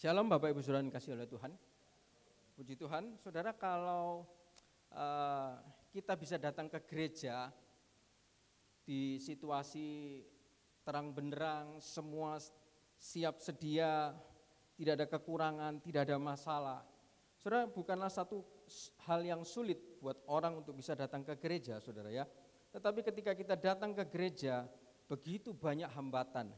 Shalom Bapak Ibu Saudara yang dikasihi oleh Tuhan. Puji Tuhan, saudara, kalau kita bisa datang ke gereja di situasi terang benderang, semua siap sedia, tidak ada kekurangan, tidak ada masalah. Saudara, bukanlah satu hal yang sulit buat orang untuk bisa datang ke gereja, saudara ya. Tetapi ketika kita datang ke gereja, begitu banyak hambatan,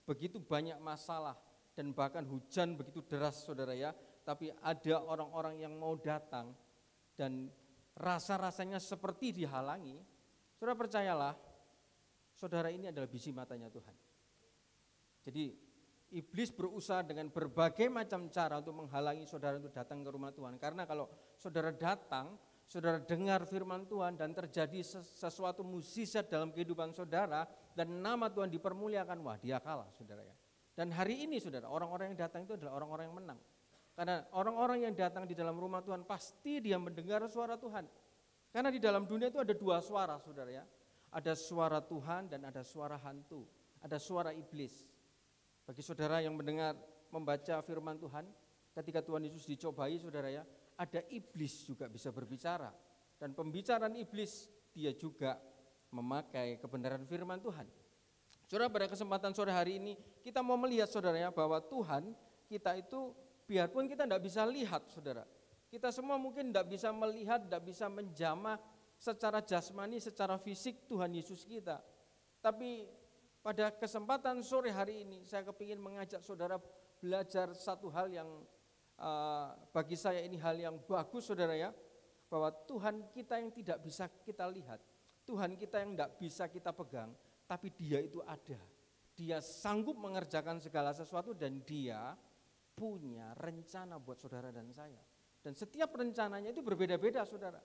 begitu banyak masalah, dan bahkan hujan begitu deras, saudara ya. Tapi ada orang-orang yang mau datang dan rasa-rasanya seperti dihalangi. Saudara percayalah, saudara ini adalah biji matanya Tuhan. Jadi iblis berusaha dengan berbagai macam cara untuk menghalangi saudara untuk datang ke rumah Tuhan. Karena kalau saudara datang, saudara dengar firman Tuhan dan terjadi sesuatu mukjizat dalam kehidupan saudara dan nama Tuhan dipermuliakan, wah dia kalah, saudara ya. Dan hari ini saudara, orang-orang yang datang itu adalah orang-orang yang menang. Karena orang-orang yang datang di dalam rumah Tuhan pasti dia mendengar suara Tuhan. Karena di dalam dunia itu ada dua suara, saudara ya. Ada suara Tuhan dan ada suara hantu. Ada suara iblis. Bagi saudara yang mendengar, membaca firman Tuhan, ketika Tuhan Yesus dicobai, saudara ya, ada iblis juga bisa berbicara. Dan pembicaraan iblis, dia juga memakai kebenaran firman Tuhan. Saudara, pada kesempatan sore hari ini kita mau melihat, saudara ya, bahwa Tuhan kita itu biarpun kita tidak bisa lihat, saudara. Kita semua mungkin tidak bisa melihat, tidak bisa menjamah secara jasmani, secara fisik Tuhan Yesus kita. Tapi pada kesempatan sore hari ini saya kepingin mengajak saudara belajar satu hal yang bagi saya ini hal yang bagus, saudara ya. Bahwa Tuhan kita yang tidak bisa kita lihat, Tuhan kita yang tidak bisa kita pegang, tapi dia itu ada. Dia sanggup mengerjakan segala sesuatu dan dia punya rencana buat saudara dan saya. Dan setiap rencananya itu berbeda-beda, saudara.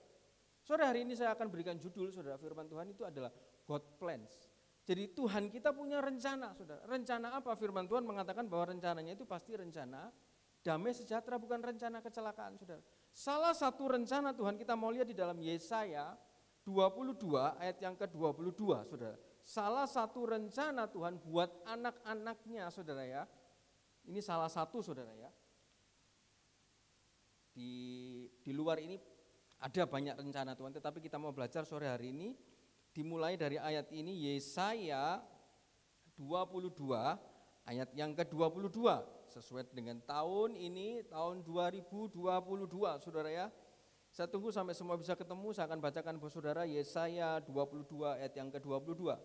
Sore hari ini saya akan berikan judul, saudara, firman Tuhan itu adalah God plans. Jadi Tuhan kita punya rencana, saudara. Rencana apa? Firman Tuhan mengatakan bahwa rencananya itu pasti rencana damai sejahtera, bukan rencana kecelakaan, saudara. Salah satu rencana Tuhan kita mau lihat di dalam Yesaya 22 ayat yang ke-22, saudara. Salah satu rencana Tuhan buat anak-anaknya, saudara ya. Ini salah satu, saudara ya. Di luar ini ada banyak rencana Tuhan, tetapi kita mau belajar sore hari ini dimulai dari ayat ini, Yesaya 22 ayat yang ke-22, sesuai dengan tahun ini, tahun 2022, saudara ya. Saya tunggu sampai semua bisa ketemu, saya akan bacakan buat saudara Yesaya 22 ayat yang ke-22.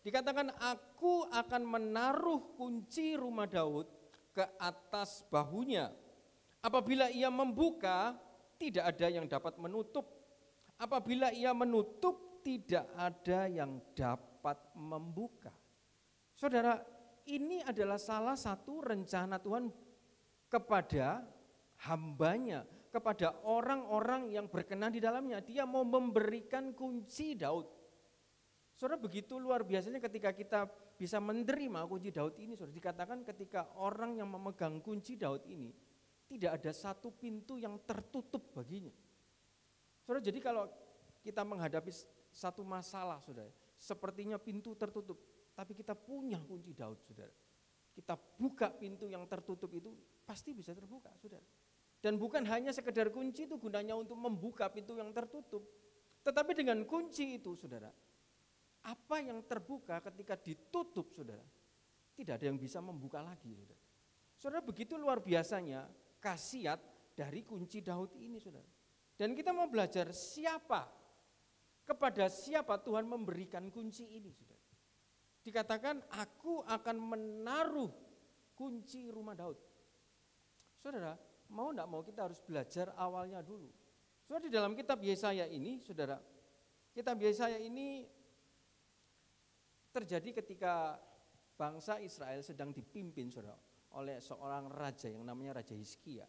Dikatakan, aku akan menaruh kunci rumah Daud ke atas bahunya. Apabila ia membuka, tidak ada yang dapat menutup. Apabila ia menutup, tidak ada yang dapat membuka. Saudara, ini adalah salah satu rencana Tuhan kepada hambanya, kepada orang-orang yang berkenan di dalamnya. Dia mau memberikan kunci Daud. Saudara, begitu luar biasanya ketika kita bisa menerima kunci Daud ini, saudara. Dikatakan ketika orang yang memegang kunci Daud ini, tidak ada satu pintu yang tertutup baginya. Saudara, jadi kalau kita menghadapi satu masalah, saudara, sepertinya pintu tertutup, tapi kita punya kunci Daud, saudara. Kita buka pintu yang tertutup itu, pasti bisa terbuka, saudara. Dan bukan hanya sekedar kunci itu gunanya untuk membuka pintu yang tertutup, tetapi dengan kunci itu, saudara, apa yang terbuka ketika ditutup, saudara, tidak ada yang bisa membuka lagi, saudara. Saudara, begitu luar biasanya khasiat dari kunci Daud ini, saudara. Dan kita mau belajar kepada siapa Tuhan memberikan kunci ini, saudara. Dikatakan, aku akan menaruh kunci rumah Daud. Saudara, mau enggak mau kita harus belajar awalnya dulu. Saudara, di dalam kitab Yesaya ini, saudara, kitab Yesaya ini terjadi ketika bangsa Israel sedang dipimpin, saudara, oleh seorang raja yang namanya Raja Hizkia.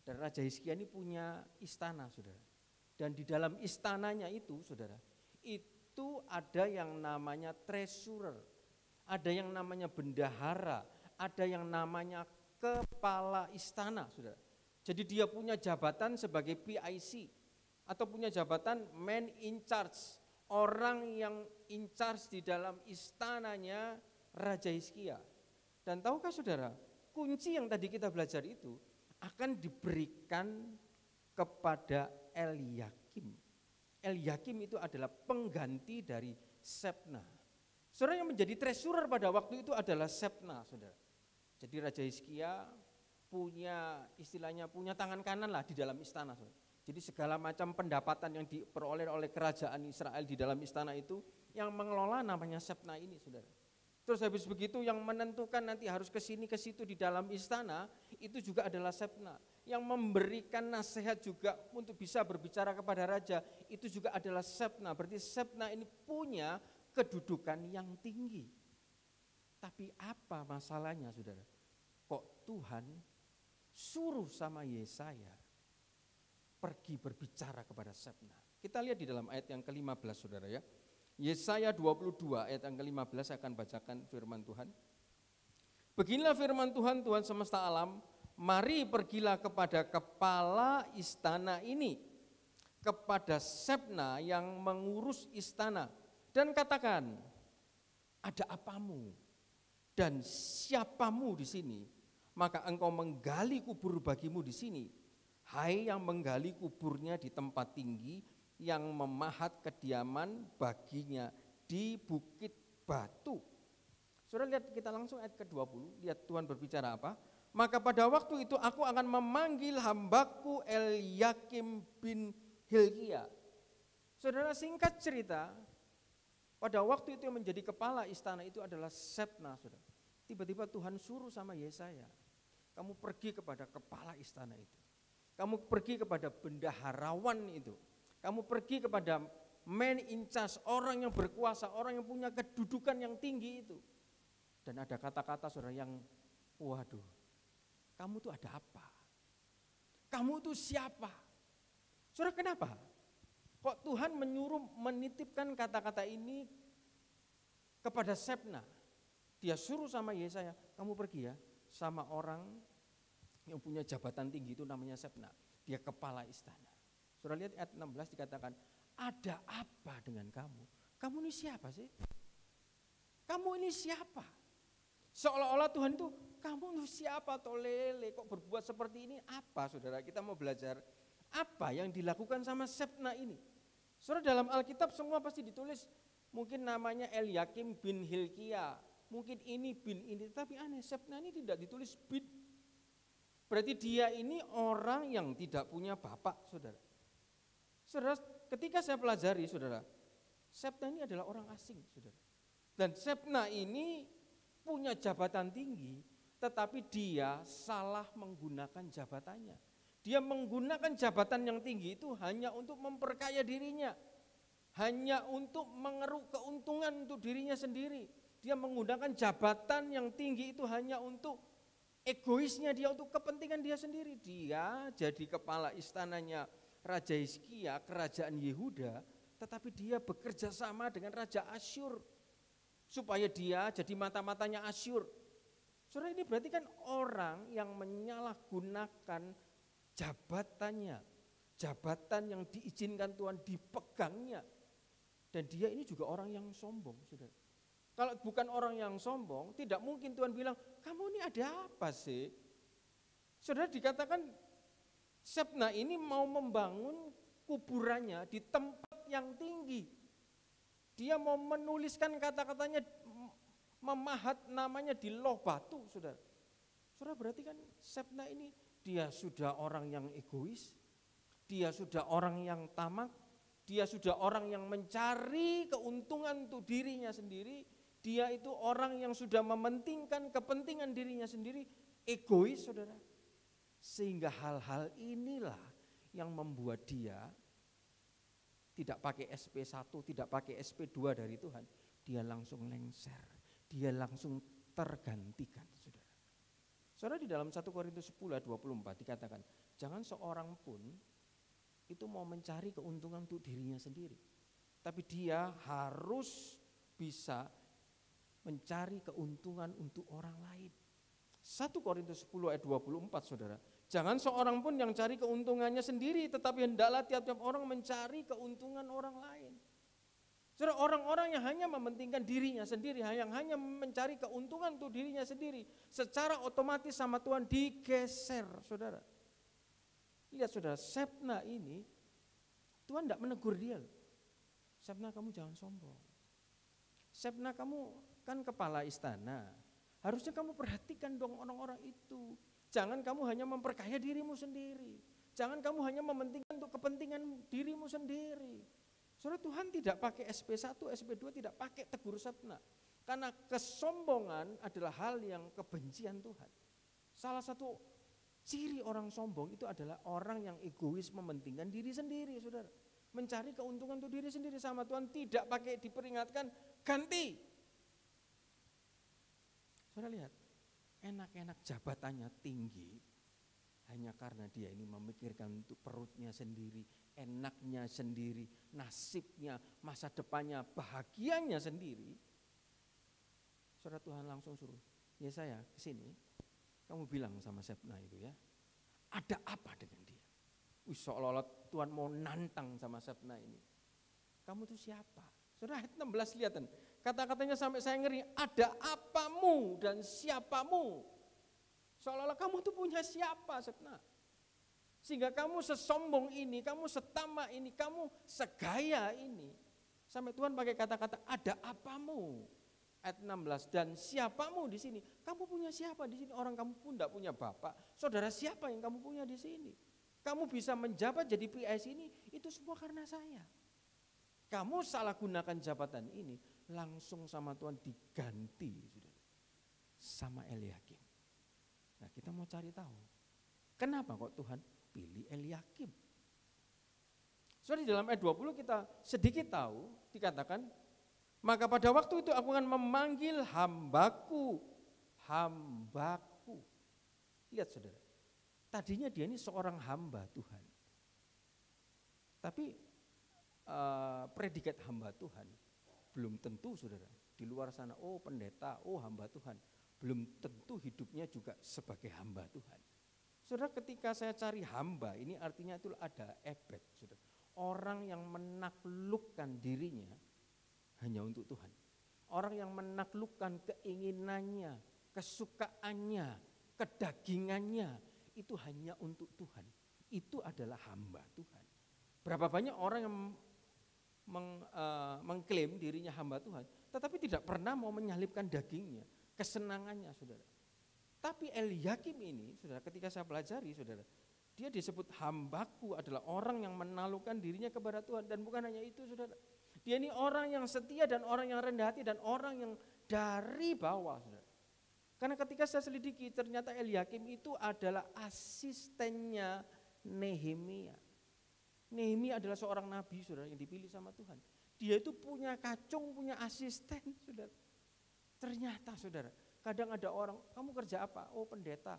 Dan Raja Hizkia ini punya istana, saudara. Dan di dalam istananya itu, saudara, itu ada yang namanya treasurer, ada yang namanya bendahara, ada yang namanya kepala istana, saudara. Jadi dia punya jabatan sebagai PIC atau punya jabatan man in charge, orang yang in charge di dalam istananya Raja Hizkia. Dan tahukah saudara, kunci yang tadi kita belajar itu akan diberikan kepada Eliakim. Eliakim itu adalah pengganti dari Sebna. Saudara, yang menjadi treasurer pada waktu itu adalah Sebna, saudara. Jadi Raja Hizkia punya istilahnya punya tangan kanan lah di dalam istana, saudara. Jadi segala macam pendapatan yang diperoleh oleh kerajaan Israel di dalam istana itu yang mengelola namanya Sebna ini, saudara. Terus habis begitu yang menentukan nanti harus ke sini ke situ di dalam istana itu juga adalah Sebna. Yang memberikan nasihat juga untuk bisa berbicara kepada raja itu juga adalah Sebna. Berarti Sebna ini punya kedudukan yang tinggi. Tapi apa masalahnya, saudara? Kok Tuhan suruh sama Yesaya pergi berbicara kepada Sebna? Kita lihat di dalam ayat yang ke-15, saudara ya. Yesaya 22 ayat yang ke-15 saya akan bacakan firman Tuhan. Beginilah firman Tuhan, Tuhan semesta alam, mari pergilah kepada kepala istana ini, kepada Sebna yang mengurus istana, dan katakan, ada apamu dan siapamu di sini? Maka engkau menggali kubur bagimu di sini, hai yang menggali kuburnya di tempat tinggi, yang memahat kediaman baginya di bukit batu. Saudara lihat, kita langsung ayat ke-20, lihat Tuhan berbicara apa? Maka pada waktu itu aku akan memanggil hambaku Eliakim bin Hilkia. Saudara, singkat cerita, pada waktu itu yang menjadi kepala istana itu adalah Sebna, saudara. Tiba-tiba Tuhan suruh sama Yesaya, kamu pergi kepada kepala istana itu. Kamu pergi kepada bendaharawan itu. Kamu pergi kepada man in charge, orang yang berkuasa, orang yang punya kedudukan yang tinggi itu. Dan ada kata-kata saudara yang, waduh, kamu tuh ada apa? Kamu tuh siapa? Saudara, kenapa? Kok Tuhan menyuruh menitipkan kata-kata ini kepada Sebna? Dia suruh sama Yesaya, kamu pergi ya sama orang yang punya jabatan tinggi itu namanya Sebna. Dia kepala istana. Saudara lihat ayat 16 dikatakan, ada apa dengan kamu? Kamu ini siapa sih? Kamu ini siapa? Seolah-olah Tuhan itu, kamu ini siapa tolele, kok berbuat seperti ini? Apa, saudara? Kita mau belajar apa yang dilakukan sama Sebna ini. Saudara, dalam Alkitab semua pasti ditulis, mungkin namanya Eliakim bin Hilkia, mungkin ini bin ini, tapi aneh, Sebna ini tidak ditulis bin. Berarti dia ini orang yang tidak punya bapak, saudara. Saudara, ketika saya pelajari, saudara, Sebna ini adalah orang asing, saudara. Dan Sebna ini punya jabatan tinggi, tetapi dia salah menggunakan jabatannya. Dia menggunakan jabatan yang tinggi itu hanya untuk memperkaya dirinya, hanya untuk mengeruk keuntungan untuk dirinya sendiri. Dia menggunakan jabatan yang tinggi itu hanya untuk egoisnya dia, untuk kepentingan dia sendiri. Dia jadi kepala istananya Raja Hizkia, kerajaan Yehuda, tetapi dia bekerja sama dengan Raja Asyur supaya dia jadi mata-matanya Asyur. Saudara, ini berarti kan orang yang menyalahgunakan jabatannya, jabatan yang diizinkan Tuhan dipegangnya. Dan dia ini juga orang yang sombong, saudara. Kalau bukan orang yang sombong, tidak mungkin Tuhan bilang, kamu ini ada apa sih? Saudara, dikatakan Sebna ini mau membangun kuburannya di tempat yang tinggi. Dia mau menuliskan kata-katanya, memahat namanya di loh batu, saudara. Saudara, berarti kan Sebna ini dia sudah orang yang egois, dia sudah orang yang tamak, dia sudah orang yang mencari keuntungan untuk dirinya sendiri, dia itu orang yang sudah mementingkan kepentingan dirinya sendiri, egois, saudara. Sehingga hal-hal inilah yang membuat dia tidak pakai SP1, tidak pakai SP2 dari Tuhan. Dia langsung lengser, dia langsung tergantikan, saudara. Saudara, di dalam 1 Korintus 10 ayat 24 dikatakan, jangan seorang pun itu mau mencari keuntungan untuk dirinya sendiri. Tapi dia harus bisa mencari keuntungan untuk orang lain. 1 Korintus 10 ayat 24, saudara. Jangan seorang pun yang cari keuntungannya sendiri, tetapi hendaklah tiap-tiap orang mencari keuntungan orang lain. Saudara, orang-orang yang hanya mementingkan dirinya sendiri, yang hanya mencari keuntungan untuk dirinya sendiri, secara otomatis sama Tuhan digeser, saudara. Lihat saudara, Shebna ini, Tuhan tidak menegur dia. Shebna, kamu jangan sombong. Shebna, kamu kan kepala istana. Harusnya kamu perhatikan dong orang-orang itu. Jangan kamu hanya memperkaya dirimu sendiri. Jangan kamu hanya mementingkan untuk kepentingan dirimu sendiri. Saudara, Tuhan tidak pakai SP1, SP2, tidak pakai tegur Shebna. Karena kesombongan adalah hal yang kebencian Tuhan. Salah satu ciri orang sombong itu adalah orang yang egois, mementingkan diri sendiri, saudara. Mencari keuntungan untuk diri sendiri, sama Tuhan tidak pakai diperingatkan, ganti. Saudara lihat, enak-enak jabatannya tinggi, hanya karena dia ini memikirkan untuk perutnya sendiri, enaknya sendiri, nasibnya, masa depannya, bahagianya sendiri. Saudara, Tuhan langsung suruh, ya saya kesini, kamu bilang sama Shebna itu ya, ada apa dengan dia? Seolah-olah Tuhan mau nantang sama Shebna ini. Kamu itu siapa? Saudara, ayat 16 lihat, kata-katanya sampai saya ngeri, ada apamu dan siapamu? Seolah-olah kamu tuh punya siapa, Shebna? Sehingga kamu sesombong ini, kamu setama ini, kamu segaya ini. Sampai Tuhan pakai kata-kata ada apamu. Ayat 16, dan siapamu di sini? Kamu punya siapa di sini? Orang kamu pun tidak punya bapak. Saudara, siapa yang kamu punya di sini? Kamu bisa menjabat jadi PIC ini, itu semua karena saya. Kamu salah gunakan jabatan ini, langsung sama Tuhan diganti, saudara, sama Eliakim. Nah, kita mau cari tahu, kenapa kok Tuhan pilih Eliakim? Soalnya di dalam ayat 20 kita sedikit tahu, dikatakan, maka pada waktu itu aku akan memanggil hambaku. Lihat saudara, tadinya dia ini seorang hamba Tuhan. Tapi predikat hamba Tuhan belum tentu, saudara. Di luar sana, oh pendeta, oh hamba Tuhan. Belum tentu hidupnya juga sebagai hamba Tuhan. Saudara, ketika saya cari hamba, ini artinya itu ada ebed, saudara. Orang yang menaklukkan dirinya hanya untuk Tuhan. Orang yang menaklukkan keinginannya, kesukaannya, kedagingannya, itu hanya untuk Tuhan. Itu adalah hamba Tuhan. Berapa banyak orang yang mengklaim dirinya hamba Tuhan, tetapi tidak pernah mau menyalipkan dagingnya, kesenangannya, saudara. Tapi Eliakim ini, saudara, ketika saya pelajari, saudara, dia disebut hambaku adalah orang yang menaklukkan dirinya kepada Tuhan. Dan bukan hanya itu, saudara. Dia ini orang yang setia dan orang yang rendah hati dan orang yang dari bawah, saudara. Karena ketika saya selidiki, ternyata Eliakim itu adalah asistennya Nehemia. Nehemia adalah seorang nabi, saudara, yang dipilih sama Tuhan. Dia itu punya kacung, punya asisten, saudara. Ternyata, saudara, kadang ada orang, kamu kerja apa? Oh, pendeta.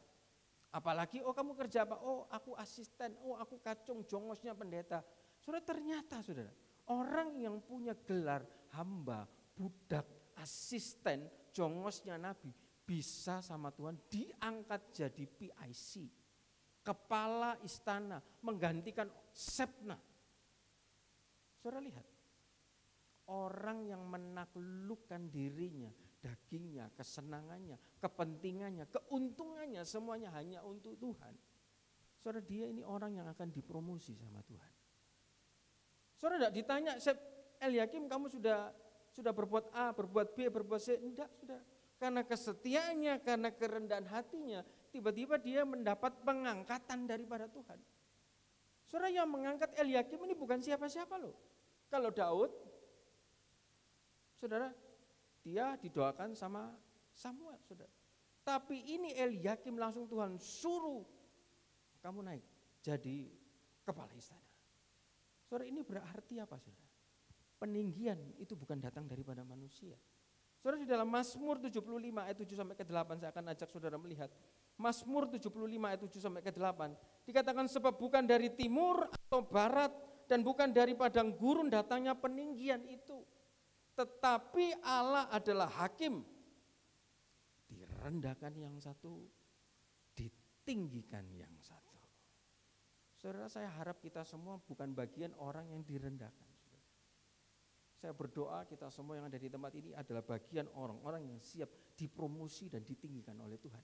Apalagi, oh kamu kerja apa? Oh, aku asisten, oh aku kacung, jongosnya pendeta. Saudara, ternyata, saudara, orang yang punya gelar hamba, budak, asisten, jongosnya nabi, bisa sama Tuhan diangkat jadi PIC. Kepala istana, menggantikan Shebna. Saudara lihat, orang yang menaklukkan dirinya, dagingnya, kesenangannya, kepentingannya, keuntungannya, semuanya hanya untuk Tuhan. Saudara, dia ini orang yang akan dipromosi sama Tuhan. Saudara tidak ditanya, Eliakim kamu sudah berbuat A, berbuat B, berbuat C. Enggak, saudara. Karena kesetiaannya, karena kerendahan hatinya, tiba-tiba dia mendapat pengangkatan daripada Tuhan. Saudara, yang mengangkat Eliakim ini bukan siapa-siapa loh. Kalau Daud, saudara, dia didoakan sama Samuel, saudara. Tapi ini Eliakim langsung Tuhan suruh, kamu naik jadi kepala istana. Saudara, ini berarti apa, saudara? Peninggian itu bukan datang daripada manusia. Saudara, di dalam Mazmur 75 ayat 7 sampai ke 8 saya akan ajak saudara melihat. Mazmur 75 ayat 7 sampai ke 8 dikatakan, sebab bukan dari timur atau barat dan bukan dari padang gurun datangnya peninggian itu. Tetapi Allah adalah hakim. Direndahkan yang satu, ditinggikan yang satu. Saudara, saya harap kita semua bukan bagian orang yang direndahkan. Saudara. Saya berdoa kita semua yang ada di tempat ini adalah bagian orang-orang yang siap dipromosi dan ditinggikan oleh Tuhan.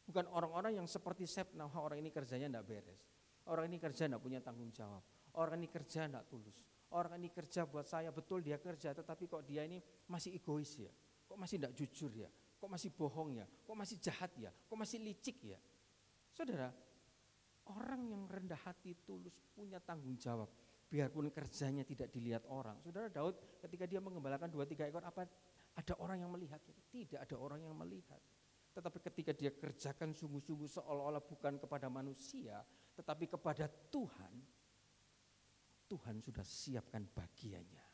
Bukan orang-orang yang seperti Sebna, orang ini kerjanya enggak beres. Orang ini kerja enggak punya tanggung jawab. Orang ini kerja enggak tulus. Orang ini kerja buat saya, betul dia kerja, tetapi kok dia ini masih egois ya. Kok masih enggak jujur ya. Kok masih bohong ya. Kok masih jahat ya. Kok masih licik ya. Saudara, orang yang rendah hati, tulus, punya tanggung jawab. Biarpun kerjanya tidak dilihat orang. Saudara Daud ketika dia mengembalakan 2-3 ekor, apa ada orang yang melihat? Tidak ada orang yang melihat. Tetapi ketika dia kerjakan sungguh-sungguh seolah-olah bukan kepada manusia, tetapi kepada Tuhan, Tuhan sudah siapkan bagiannya.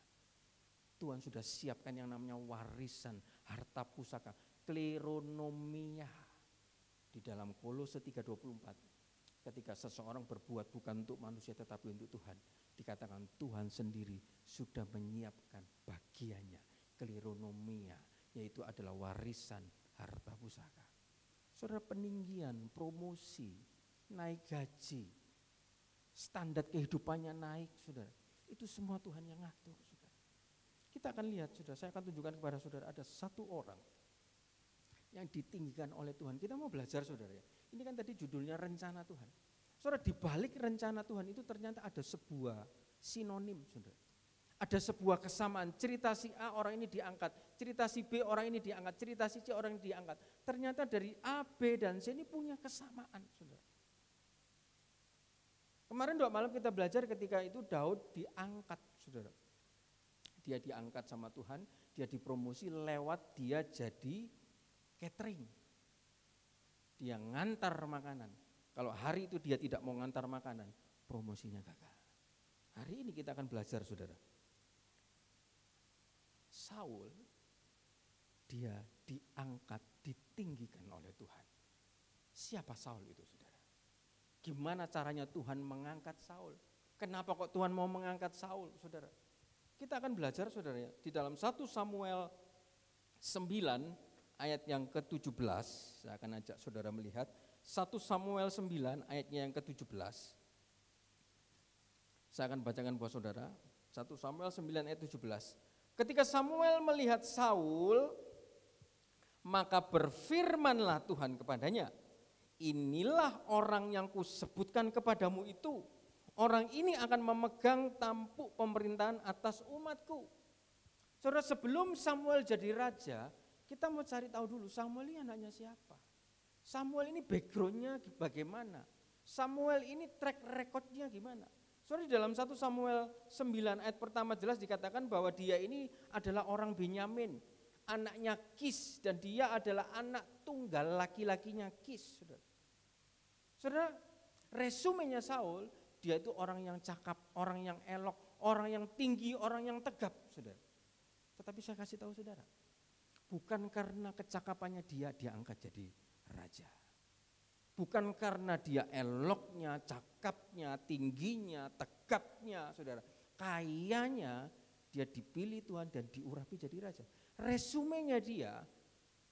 Tuhan sudah siapkan yang namanya warisan, harta pusaka, kleronomia. Di dalam Kolose 3:24, ketika seseorang berbuat bukan untuk manusia tetapi untuk Tuhan, dikatakan Tuhan sendiri sudah menyiapkan bagiannya, kleronomia, yaitu adalah warisan harta pusaka. Saudara, peninggian, promosi, naik gaji, standar kehidupannya naik, saudara. Itu semua Tuhan yang ngatur, saudara. Kita akan lihat, saudara, saya akan tunjukkan kepada saudara ada satu orang yang ditinggikan oleh Tuhan. Kita mau belajar, saudara ya. Ini kan tadi judulnya rencana Tuhan. Saudara, di balik rencana Tuhan itu ternyata ada sebuah sinonim, saudara. Ada sebuah kesamaan, cerita si A orang ini diangkat, cerita si B orang ini diangkat, cerita si C orang ini diangkat. Ternyata dari A, B, dan C ini punya kesamaan, saudara. Kemarin 2 malam kita belajar ketika itu Daud diangkat, saudara. Dia diangkat sama Tuhan, dia dipromosi lewat dia jadi catering. Dia ngantar makanan. Kalau hari itu dia tidak mau ngantar makanan, promosinya gagal. Hari ini kita akan belajar, saudara. Saul, dia diangkat, ditinggikan oleh Tuhan. Siapa Saul itu, saudara? Gimana caranya Tuhan mengangkat Saul? Kenapa kok Tuhan mau mengangkat Saul, saudara? Kita akan belajar, saudara, di dalam 1 Samuel 9 ayat yang ke-17. Saya akan ajak saudara melihat 1 Samuel 9 ayatnya yang ke-17. Saya akan bacakan buat saudara. 1 Samuel 9 ayat 17. Ketika Samuel melihat Saul, maka berfirmanlah Tuhan kepadanya, inilah orang yang kusebutkan kepadamu itu. Orang ini akan memegang tampuk pemerintahan atas umatku. Saudara, sebelum Samuel jadi raja, kita mau cari tahu dulu Samuel ini anaknya siapa. Samuel ini backgroundnya bagaimana. Samuel ini track recordnya gimana. Saudara, di dalam 1 Samuel 9 ayat pertama jelas dikatakan bahwa dia ini adalah orang Benyamin, anaknya Kis, dan dia adalah anak tunggal laki-lakinya Kis. Saudara, resumenya Saul, dia itu orang yang cakap, orang yang elok, orang yang tinggi, orang yang tegap, saudara. Tetapi saya kasih tahu saudara, bukan karena kecakapannya dia diangkat jadi raja. Bukan karena dia eloknya, cakapnya, tingginya, tegapnya, saudara. Kayanya dia dipilih Tuhan dan diurapi jadi raja. Resumenya dia,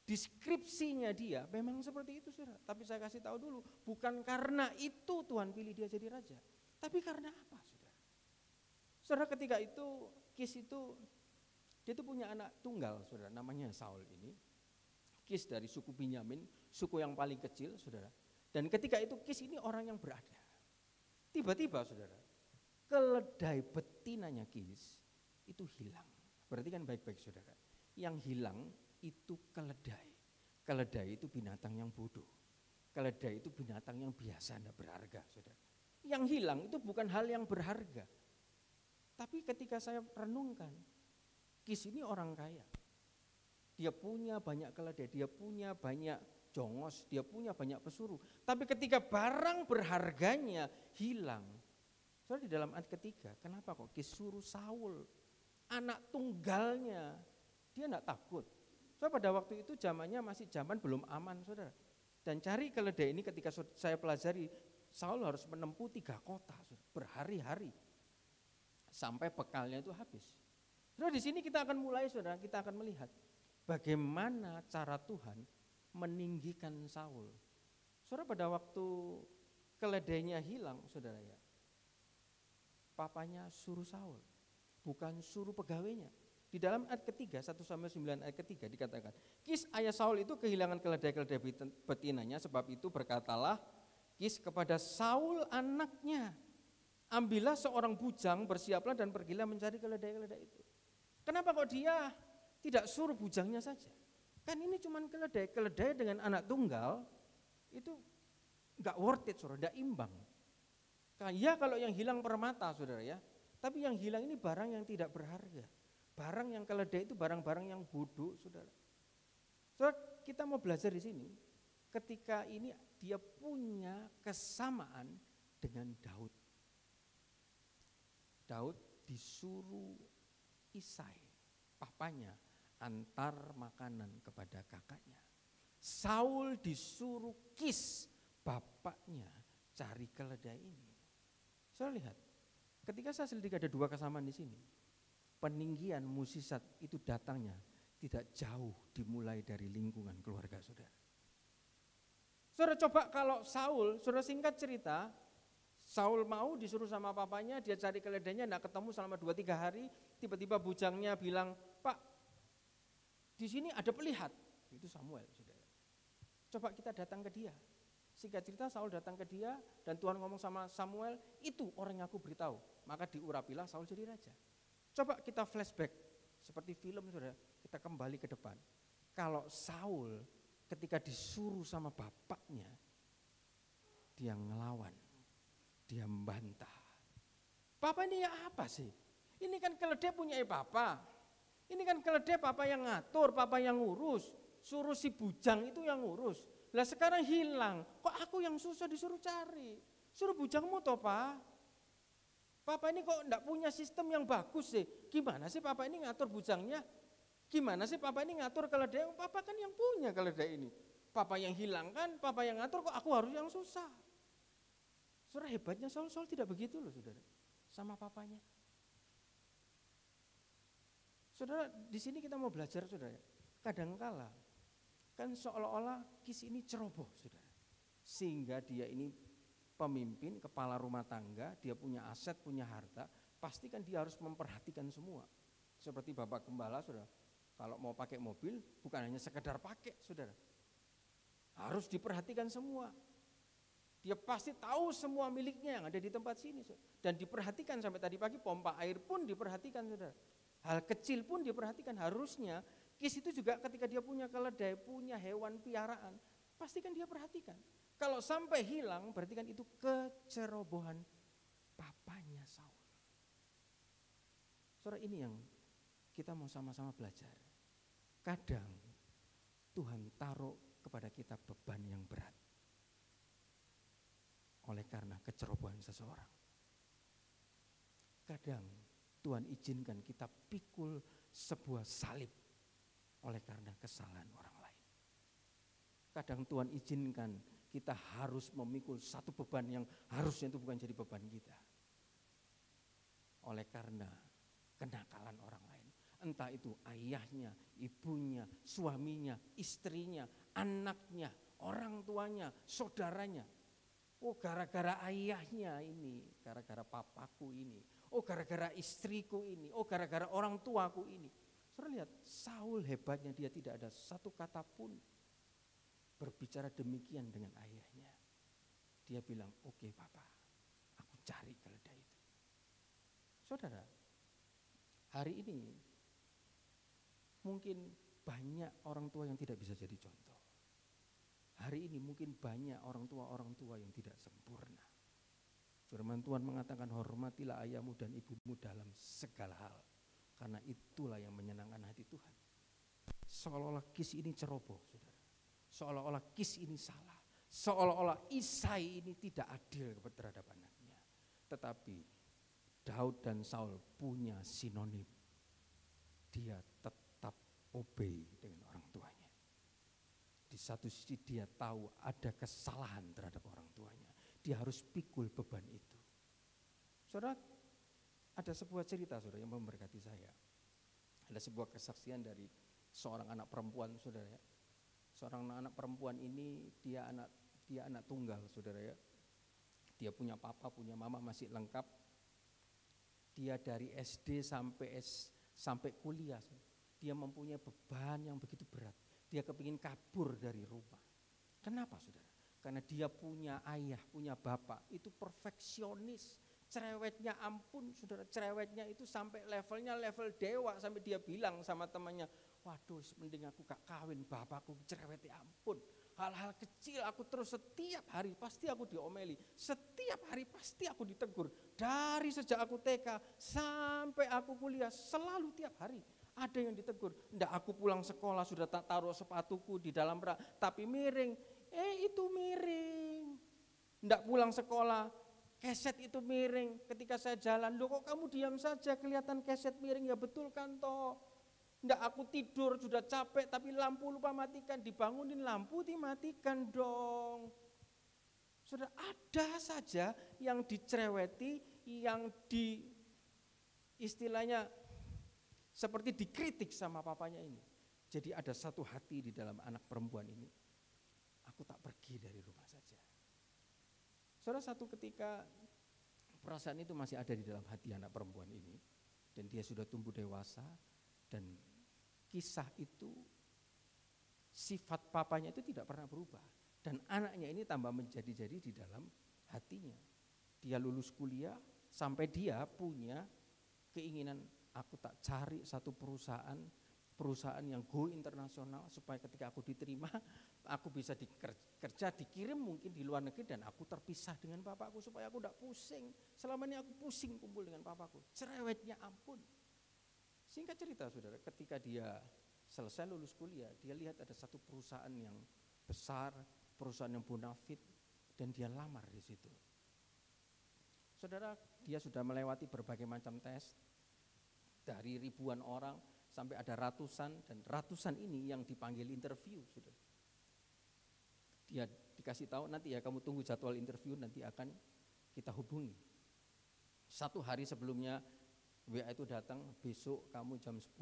deskripsinya dia memang seperti itu, saudara. Tapi saya kasih tahu dulu, bukan karena itu Tuhan pilih dia jadi raja. Tapi karena apa, saudara? Saudara, ketika itu Kis itu, dia itu punya anak tunggal, saudara, namanya Saul ini. Kis dari suku Benyamin, suku yang paling kecil, saudara. Dan ketika itu Kis ini orang yang berada. Tiba-tiba, saudara, keledai betinanya Kis itu hilang. Berarti kan baik-baik, saudara. Yang hilang itu keledai. Keledai itu binatang yang bodoh. Keledai itu binatang yang biasa, tidak berharga, saudara. Yang hilang itu bukan hal yang berharga. Tapi ketika saya renungkan, Kis ini orang kaya. Dia punya banyak keledai, dia punya banyak jongos, dia punya banyak pesuruh. Tapi ketika barang berharganya hilang, soalnya di dalam ayat ketiga, kenapa kok Kis suruh Saul, anak tunggalnya, dia enggak takut. Soalnya pada waktu itu zamannya masih zaman belum aman, saudara. Dan cari keledai ini ketika saya pelajari, Saul harus menempuh 3 kota, berhari-hari, sampai bekalnya itu habis. Saudara, di sini kita akan mulai, saudara, kita akan melihat bagaimana cara Tuhan meninggikan Saul. Saudara, pada waktu keledainya hilang, saudara ya, papanya suruh Saul, bukan suruh pegawainya. Di dalam ayat ketiga, 1 Samuel 9 ayat ketiga dikatakan, Kis ayah Saul itu kehilangan keledai-keledai betinanya, sebab itu berkatalah Kis kepada Saul anaknya, ambillah seorang bujang, bersiaplah dan pergilah mencari keledai-keledai itu. Kenapa kok dia tidak suruh bujangnya saja? Kan ini cuma keledai dengan anak tunggal, itu enggak worth it, saudara, enggak imbang. Ya kalau yang hilang permata, saudara ya, tapi yang hilang ini barang yang tidak berharga. Barang yang keledai itu barang-barang yang bodoh, saudara. Saudara, kita mau belajar di sini, ketika ini dia punya kesamaan dengan Daud. Daud disuruh Isai, papanya, antar makanan kepada kakaknya. Saul disuruh Kis, bapaknya, cari keledai ini. Saudara lihat, ketika saya selidiki ada dua kesamaan di sini. Peninggian musisat itu datangnya tidak jauh dimulai dari lingkungan keluarga saudara. Saudara coba kalau Saul, saudara singkat cerita, Saul mau disuruh sama papanya, dia cari keledainya, tidak ketemu selama 2-3 hari, tiba-tiba bujangnya bilang, Pak, di sini ada pelihat. Itu Samuel, saudara. Coba kita datang ke dia. Singkat cerita Saul datang ke dia dan Tuhan ngomong sama Samuel, itu orang yang aku beritahu. Maka diurapilah Saul jadi raja. Coba kita flashback, seperti film saudara, kita kembali ke depan. Kalau Saul ketika disuruh sama bapaknya, dia ngelawan, dia membantah. Papa ini ya apa sih? Ini kan keledai punya papa. Ini kan keledai papa yang ngatur, papa yang ngurus. Suruh si bujang itu yang ngurus. Lah sekarang hilang, kok aku yang susah disuruh cari? Suruh bujangmu toh Pak. Papa ini kok enggak punya sistem yang bagus sih. Gimana sih papa ini ngatur bujangnya? Gimana sih papa ini ngatur keledai? Papa kan yang punya keledai ini. Papa yang hilang kan, papa yang ngatur, kok aku harus yang susah. Saudara, hebatnya Saul tidak begitu loh saudara, sama papanya. Saudara, di sini kita mau belajar saudara, kadangkala kan seolah-olah Kis ini ceroboh saudara. Sehingga dia ini pemimpin, kepala rumah tangga, dia punya aset, punya harta, pasti kan dia harus memperhatikan semua. Seperti Bapak Gembala saudara, kalau mau pakai mobil bukan hanya sekedar pakai saudara, harus diperhatikan semua. Dia pasti tahu semua miliknya yang ada di tempat sini dan diperhatikan sampai tadi pagi, pompa air pun diperhatikan saudara. Hal kecil pun diperhatikan. Harusnya Kis itu juga ketika dia punya keledai, punya hewan piaraan, pasti kan dia perhatikan. Kalau sampai hilang berarti kan itu kecerobohan papanya Saul. Saudara, ini yang kita mau sama-sama belajar. Kadang Tuhan taruh kepada kita beban yang berat oleh karena kecerobohan seseorang. Kadang Tuhan izinkan kita pikul sebuah salib oleh karena kesalahan orang lain. Kadang Tuhan izinkan kita harus memikul satu beban yang harusnya itu bukan jadi beban kita. Oleh karena kenakalan orang lain. Entah itu ayahnya, ibunya, suaminya, istrinya, anaknya, orang tuanya, saudaranya. Oh gara-gara ayahnya ini, gara-gara papaku ini. Oh gara-gara istriku ini, oh gara-gara orang tuaku ini. Saudara lihat, Saul hebatnya dia tidak ada satu kata pun berbicara demikian dengan ayahnya. Dia bilang, oke papa, aku cari keledai itu. Saudara, hari ini mungkin banyak orang tua yang tidak bisa jadi contoh. Hari ini mungkin banyak orang tua yang tidak sempurna. Firman Tuhan mengatakan, hormatilah ayahmu dan ibumu dalam segala hal. Karena itulah yang menyenangkan hati Tuhan. Seolah-olah Kis ini ceroboh, saudara. Seolah-olah Kis ini salah. Seolah-olah Isai ini tidak adil terhadap anaknya. Tetapi Daud dan Saul punya sinonim. Dia tetap obey dengan orang tuanya. Di satu sisi dia tahu ada kesalahan terhadap orang tuanya. Dia harus pikul beban itu. Saudara, ada sebuah cerita saudara yang memberkati saya. Ada sebuah kesaksian dari seorang anak perempuan saudara ya. Seorang anak perempuan ini dia anak tunggal saudara ya. Dia punya papa, punya mama masih lengkap. Dia dari SD sampai kuliah. Dia mempunyai beban yang begitu berat. Dia kepingin kabur dari rumah. Kenapa saudara? Karena dia punya ayah, punya bapak, itu perfeksionis. Cerewetnya ampun saudara, cerewetnya itu sampai levelnya level dewa. Sampai dia bilang sama temannya, waduh mending aku gak kawin, bapakku cerewetnya ampun. Hal-hal kecil aku terus setiap hari pasti aku diomeli. Setiap hari pasti aku ditegur. Dari sejak aku TK sampai aku kuliah selalu tiap hari ada yang ditegur. Ndak aku pulang sekolah sudah tak taruh sepatuku di dalam rak, tapi miring. Itu miring. Ndak pulang sekolah, keset itu miring. Ketika saya jalan, loh kok kamu diam saja kelihatan keset miring, ya betul kan toh. Ndak aku tidur sudah capek tapi lampu lupa matikan, dibangunin lampu dimatikan dong. Sudah ada saja yang dicereweti, yang istilahnya seperti dikritik sama papanya ini. Jadi ada satu hati di dalam anak perempuan ini. Aku tak pergi dari rumah saja. Saudara, satu ketika perasaan itu masih ada di dalam hati anak perempuan ini. Dan dia sudah tumbuh dewasa. Dan kisah itu, sifat papanya itu tidak pernah berubah. Dan anaknya ini tambah menjadi-jadi di dalam hatinya. Dia lulus kuliah sampai dia punya keinginan, aku tak cari satu perusahaan yang go internasional supaya ketika aku diterima, aku bisa kerja, dikirim mungkin di luar negeri dan aku terpisah dengan bapakku supaya aku tidak pusing. Selama ini aku pusing kumpul dengan bapakku. Cerewetnya ampun. Singkat cerita saudara, ketika dia selesai lulus kuliah, dia lihat ada satu perusahaan yang besar, perusahaan yang bonafit, dan dia lamar di situ. Saudara, dia sudah melewati berbagai macam tes, dari ribuan orang sampai ada ratusan, dan ratusan ini yang dipanggil interview. Saudara. Dia dikasih tahu nanti ya kamu tunggu jadwal interview, nanti akan kita hubungi. Satu hari sebelumnya WA itu datang, besok kamu jam 10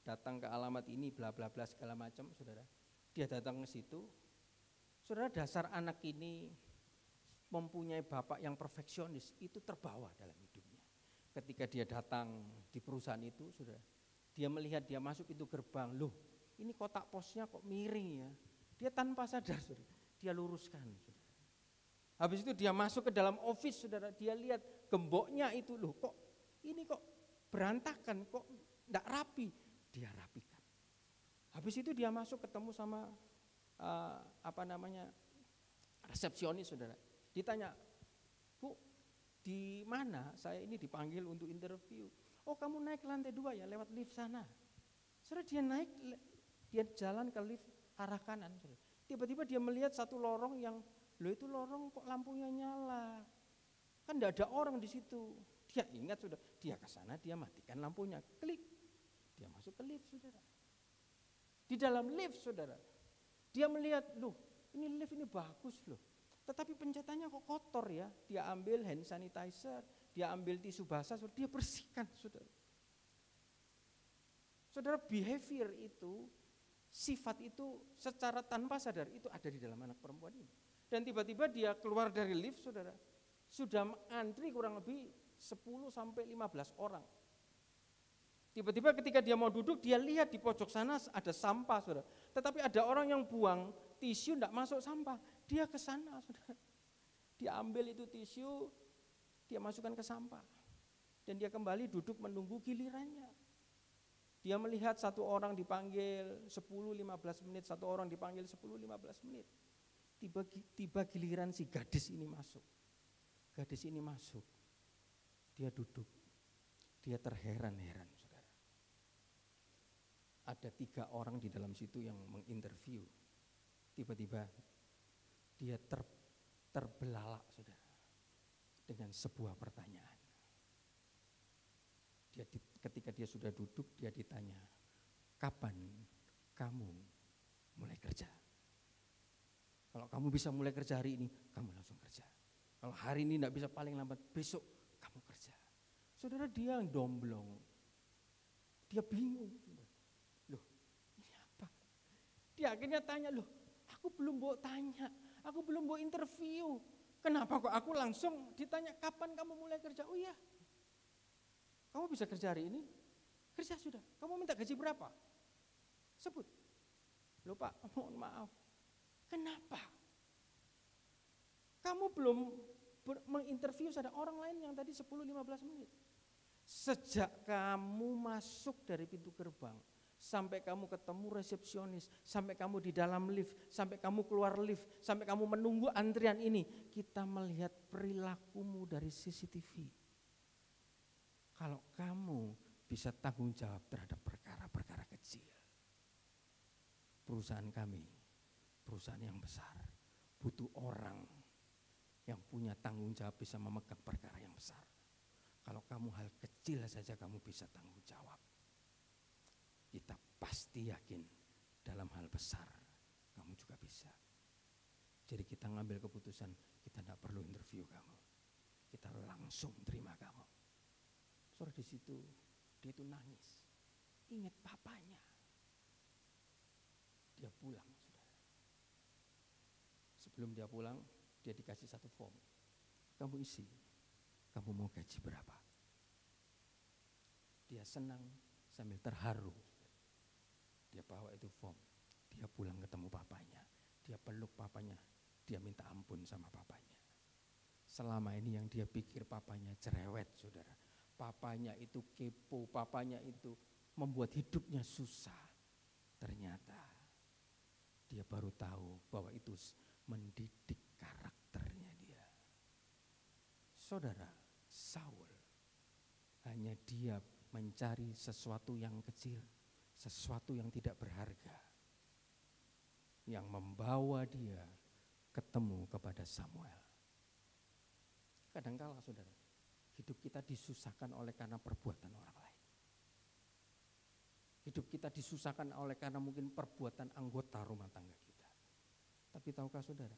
datang ke alamat ini bla bla bla segala macam, saudara. Dia datang ke situ. Saudara, dasar anak ini mempunyai bapak yang perfeksionis, itu terbawa dalam hidupnya. Ketika dia datang di perusahaan itu, saudara, dia melihat dia masuk pintu gerbang, loh ini kotak posnya kok miring ya. Dia tanpa sadar, saudara, dia luruskan, saudara. Habis itu dia masuk ke dalam office, saudara, dia lihat gemboknya itu, loh kok ini kok berantakan, kok enggak rapi, dia rapikan. Habis itu dia masuk ketemu sama resepsionis, saudara. Ditanya, Bu, di mana saya ini dipanggil untuk interview? Oh kamu naik lantai 2 ya, lewat lift sana. Saudara, dia naik, dia jalan ke lift arah kanan. Saudara. Tiba-tiba dia melihat satu lorong yang, loh itu lorong kok lampunya nyala. Kan enggak ada orang di situ. Dia ingat sudah, dia ke sana, dia matikan lampunya, klik. Dia masuk ke lift, saudara. Di dalam lift, saudara, dia melihat, loh ini lift ini bagus loh. Tetapi pencetannya kok kotor ya. Dia ambil hand sanitizer, dia ambil tisu basah, dia bersihkan, saudara. Saudara, behavior itu, sifat itu secara tanpa sadar itu ada di dalam anak perempuan ini. Dan tiba-tiba dia keluar dari lift, saudara, sudah antri kurang lebih 10 sampai 15 orang. Tiba-tiba ketika dia mau duduk, dia lihat di pojok sana ada sampah, saudara. Tetapi ada orang yang buang tisu enggak masuk sampah. Dia ke sana, saudara. Dia ambil itu tisu, dia masukkan ke sampah. Dan dia kembali duduk menunggu gilirannya. Dia melihat satu orang dipanggil 10-15 menit, satu orang dipanggil 10-15 menit. Tiba giliran si gadis ini masuk. Gadis ini masuk. Dia duduk, dia terheran-heran, saudara. Ada 3 orang di dalam situ yang menginterview. Tiba-tiba dia terbelalak, saudara, dengan sebuah pertanyaan. Ketika dia sudah duduk, dia ditanya, kapan kamu mulai kerja? Kalau kamu bisa mulai kerja hari ini, kamu langsung kerja. Kalau hari ini tidak bisa, paling lambat besok kamu kerja. Saudara, dia domblong. Dia bingung. Loh, ini apa? Dia akhirnya tanya, loh, aku belum mau tanya, aku belum mau interview. Kenapa kok aku langsung ditanya kapan kamu mulai kerja? Oh iya, kamu bisa kerja hari ini? Kerja sudah. Kamu minta gaji berapa? Sebut. Loh Pak, mohon maaf. Kenapa? Kamu belum menginterview ada orang lain yang tadi 10-15 menit. Sejak kamu masuk dari pintu gerbang, sampai kamu ketemu resepsionis, sampai kamu di dalam lift, sampai kamu keluar lift, sampai kamu menunggu antrian ini, kita melihat perilakumu dari CCTV. Kalau kamu bisa tanggung jawab terhadap perkara-perkara kecil, perusahaan kami, perusahaan yang besar, butuh orang yang punya tanggung jawab bisa memegang perkara yang besar. Kalau kamu hal kecil saja kamu bisa tanggung jawab, kita pasti yakin dalam hal besar kamu juga bisa. Jadi kita ngambil keputusan, kita tidak perlu interview kamu, kita langsung terima kamu. Saudara, di situ dia itu nangis, ingat papanya. Dia pulang, saudara. Sebelum dia pulang, dia dikasih satu form. Kamu isi, kamu mau gaji berapa? Dia senang sambil terharu. Dia bawa itu form. Dia pulang ketemu papanya. Dia peluk papanya. Dia minta ampun sama papanya. Selama ini yang dia pikir papanya cerewet, saudara. Papanya itu kepo, papanya itu membuat hidupnya susah. Ternyata dia baru tahu bahwa itu mendidik karakternya dia. Saudara, Saul hanya dia mencari sesuatu yang kecil, sesuatu yang tidak berharga, yang membawa dia ketemu kepada Samuel. Kadangkala saudara, hidup kita disusahkan oleh karena perbuatan orang lain. Hidup kita disusahkan oleh karena mungkin perbuatan anggota rumah tangga kita. Tapi tahukah saudara,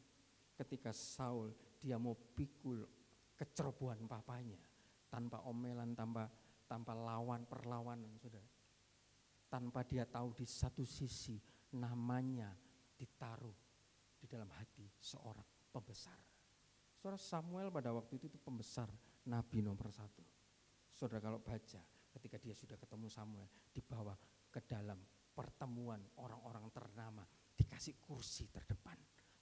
ketika Saul dia mau pikul kecerobohan papanya, tanpa omelan, tanpa lawan perlawanan, saudara. Tanpa dia tahu di satu sisi namanya ditaruh di dalam hati seorang pembesar. Saudara, Samuel pada waktu itu pembesar, nabi nomor 1. Saudara kalau baca, ketika dia sudah ketemu Samuel, dibawa ke dalam pertemuan orang-orang ternama, dikasih kursi terdepan.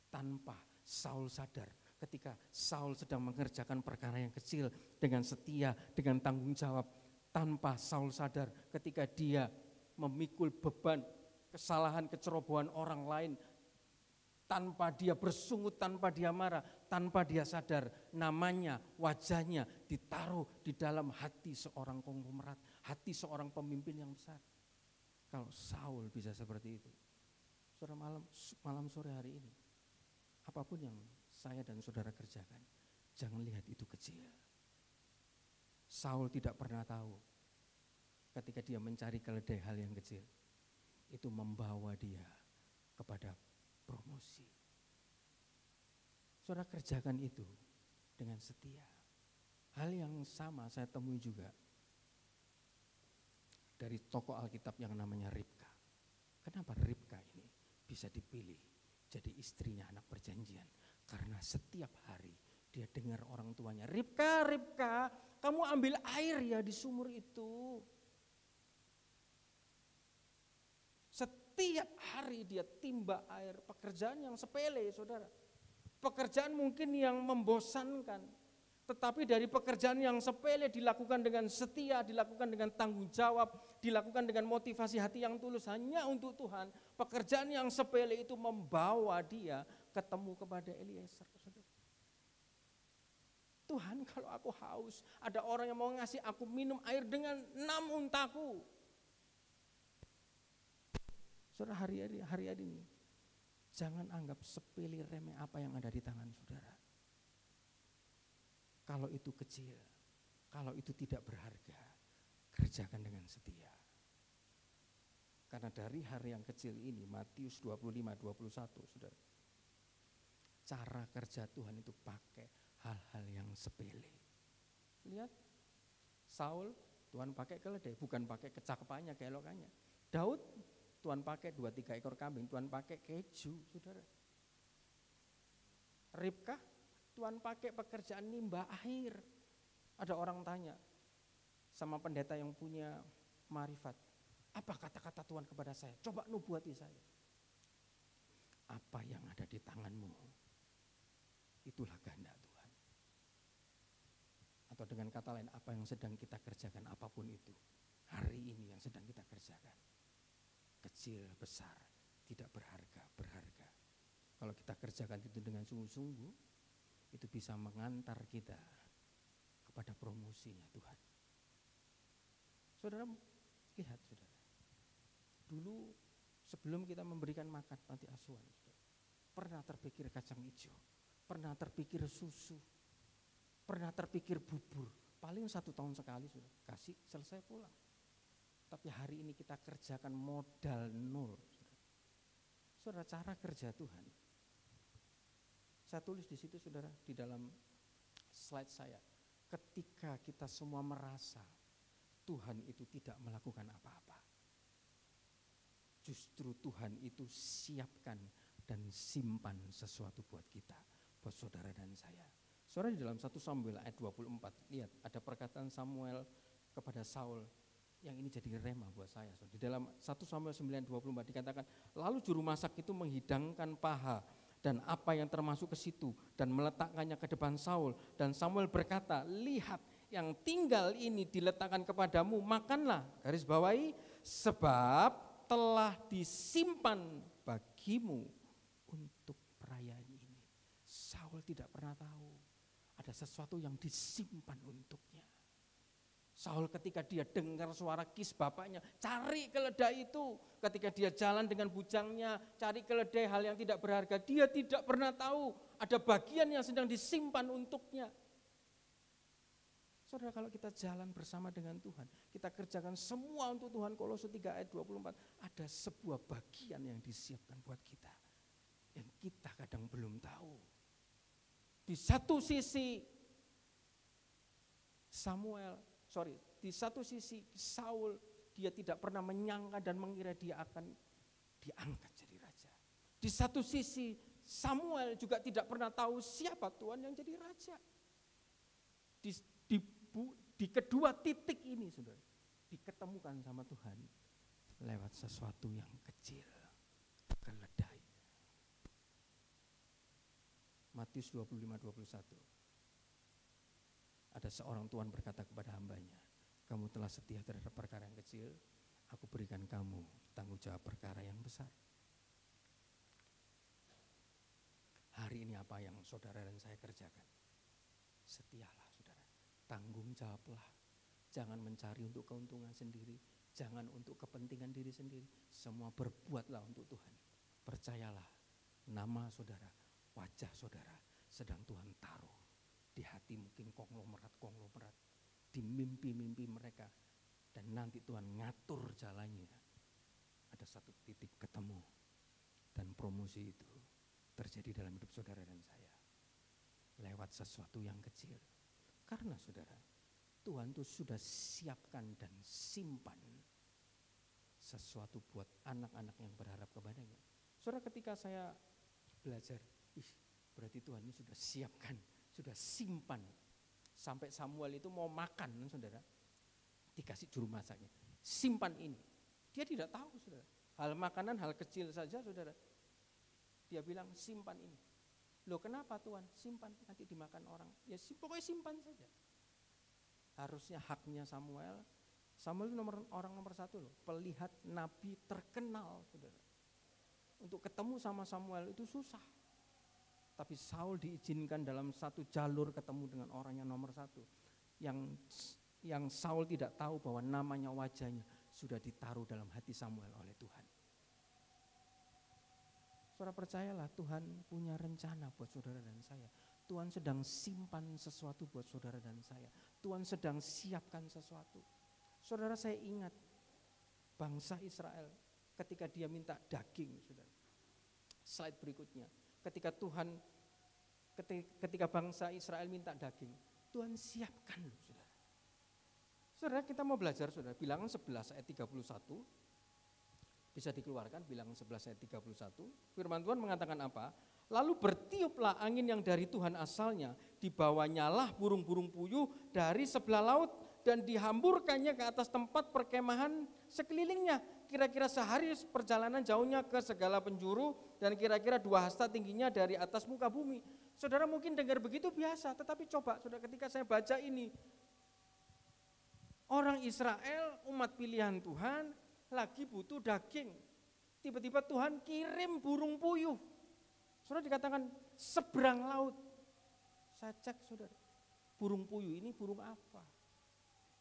Tanpa Saul sadar, ketika Saul sedang mengerjakan perkara yang kecil dengan setia, dengan tanggung jawab, tanpa Saul sadar ketika dia memikul beban kesalahan kecerobohan orang lain, tanpa dia bersungut, tanpa dia marah, tanpa dia sadar, namanya, wajahnya ditaruh di dalam hati seorang konglomerat, hati seorang pemimpin yang besar. Kalau Saul bisa seperti itu, saudara, malam sore hari ini, apapun yang saya dan saudara kerjakan, jangan lihat itu kecil. Saul tidak pernah tahu ketika dia mencari keledai hal yang kecil, itu membawa dia kepada promosi. Saudara, kerjakan itu dengan setia. Hal yang sama saya temui juga dari tokoh Alkitab yang namanya Ribka. Kenapa Ribka ini bisa dipilih jadi istrinya anak perjanjian? Karena setiap hari dia dengar orang tuanya, Ribka, Ribka, kamu ambil air ya di sumur itu. Setiap hari dia timba air, pekerjaan yang sepele, saudara. Pekerjaan mungkin yang membosankan, tetapi dari pekerjaan yang sepele dilakukan dengan setia, dilakukan dengan tanggung jawab, dilakukan dengan motivasi hati yang tulus hanya untuk Tuhan. Pekerjaan yang sepele itu membawa dia ketemu kepada Eliezer. Tuhan, kalau aku haus, ada orang yang mau ngasih aku minum air dengan 6 untaku. Saudara, hari ini, jangan anggap sepele remeh apa yang ada di tangan saudara. Kalau itu kecil, kalau itu tidak berharga, kerjakan dengan setia. Karena dari hari yang kecil ini, Matius 25:21, saudara, cara kerja Tuhan itu pakai hal-hal yang sepele. Lihat, Saul Tuhan pakai keledai, bukan pakai kecakapannya, keelokannya. Daud Tuhan pakai 2-3 ekor kambing, Tuhan pakai keju, saudara. Ribka Tuhan pakai pekerjaan nimba air. Ada orang tanya sama pendeta yang punya marifat. Apa kata-kata Tuhan kepada saya? Coba nubuati saya. Apa yang ada di tanganmu, itulah kehendak Tuhan. Atau dengan kata lain, apa yang sedang kita kerjakan, apapun itu, hari ini yang sedang kita kerjakan, kecil, besar, tidak berharga, berharga. Kalau kita kerjakan itu dengan sungguh-sungguh, itu bisa mengantar kita kepada promosinya Tuhan. Saudara, lihat saudara, dulu sebelum kita memberikan makan panti asuhan, pernah terpikir kacang hijau, pernah terpikir susu, pernah terpikir bubur, paling 1 tahun sekali sudah kasih, selesai pulang. Tapi hari ini kita kerjakan modal nol. Saudara, cara kerja Tuhan. Saya tulis di situ saudara, di dalam slide saya, ketika kita semua merasa Tuhan itu tidak melakukan apa-apa, justru Tuhan itu siapkan dan simpan sesuatu buat kita, buat saudara dan saya. Saudara, di dalam 1 Samuel ayat 24, lihat ada perkataan Samuel kepada Saul yang ini jadi rema buat saya. Di dalam 1 Samuel 9:24 dikatakan, lalu juru masak itu menghidangkan paha dan apa yang termasuk ke situ dan meletakkannya ke depan Saul, dan Samuel berkata, lihat yang tinggal ini diletakkan kepadamu, makanlah, garis bawahi, sebab telah disimpan bagimu untuk perayaan ini. Saul tidak pernah tahu ada sesuatu yang disimpan untuknya. Saul ketika dia dengar suara Kis bapaknya, cari keledai itu. Ketika dia jalan dengan bujangnya, cari keledai, hal yang tidak berharga. Dia tidak pernah tahu ada bagian yang sedang disimpan untuknya. Saudara, kalau kita jalan bersama dengan Tuhan, kita kerjakan semua untuk Tuhan, Kolose 3 ayat 24, ada sebuah bagian yang disiapkan buat kita, yang kita kadang belum tahu. Di satu sisi di satu sisi Saul, dia tidak pernah menyangka dan mengira dia akan diangkat jadi raja. Di satu sisi Samuel juga tidak pernah tahu siapa Tuhan yang jadi raja. Di kedua titik ini saudara, diketemukan sama Tuhan lewat sesuatu yang kecil, keledai. Matius 25:21. Ada seorang Tuhan berkata kepada hambanya, kamu telah setia terhadap perkara yang kecil, aku berikan kamu tanggung jawab perkara yang besar. Hari ini apa yang saudara dan saya kerjakan? Setialah saudara, tanggung jawablah. Jangan mencari untuk keuntungan sendiri, jangan untuk kepentingan diri sendiri. Semua berbuatlah untuk Tuhan. Percayalah, nama saudara, wajah saudara sedang Tuhan taruh di hati, mungkin konglomerat, di mimpi-mimpi mereka, dan nanti Tuhan ngatur jalannya. Ada satu titik ketemu, dan promosi itu terjadi dalam hidup saudara dan saya lewat sesuatu yang kecil. Karena saudara, Tuhan itu sudah siapkan dan simpan sesuatu buat anak-anak yang berharap kepadanya. Saudara, ketika saya belajar, berarti Tuhan ini sudah siapkan, sudah simpan. Sampai Samuel itu mau makan, saudara, dikasih juru masaknya, simpan ini. Dia tidak tahu, saudara, hal makanan, hal kecil saja, saudara. Dia bilang simpan ini. Loh, kenapa Tuhan? Simpan, nanti dimakan orang. Ya pokoknya simpan saja. Harusnya haknya Samuel. Samuel itu orang nomor 1 loh, pelihat nabi terkenal, saudara. Untuk ketemu sama Samuel itu susah. Tapi Saul diizinkan dalam satu jalur ketemu dengan orang yang nomor 1. Yang Saul tidak tahu bahwa namanya, wajahnya sudah ditaruh dalam hati Samuel oleh Tuhan. Saudara, percayalah, Tuhan punya rencana buat saudara dan saya. Tuhan sedang simpan sesuatu buat saudara dan saya. Tuhan sedang siapkan sesuatu. Saudara, saya ingat bangsa Israel ketika dia minta daging, saudara. Slide berikutnya. Ketika bangsa Israel minta daging, Tuhan siapkan, saudara. Saudara, kita mau belajar, saudara, Bilangan 11 ayat 31. Bisa dikeluarkan, Bilangan 11 ayat 31. Firman Tuhan mengatakan apa? Lalu bertiuplah angin yang dari Tuhan asalnya, dibawanyalah burung-burung puyuh dari sebelah laut dan dihamburkannya ke atas tempat perkemahan sekelilingnya. Kira-kira sehari perjalanan jauhnya ke segala penjuru dan kira-kira 2 hasta tingginya dari atas muka bumi. Saudara mungkin dengar begitu biasa, tetapi coba saudara ketika saya baca ini, orang Israel, umat pilihan Tuhan, lagi butuh daging. Tiba-tiba Tuhan kirim burung puyuh. Saudara dikatakan seberang laut. Saya cek saudara, burung puyuh ini burung apa?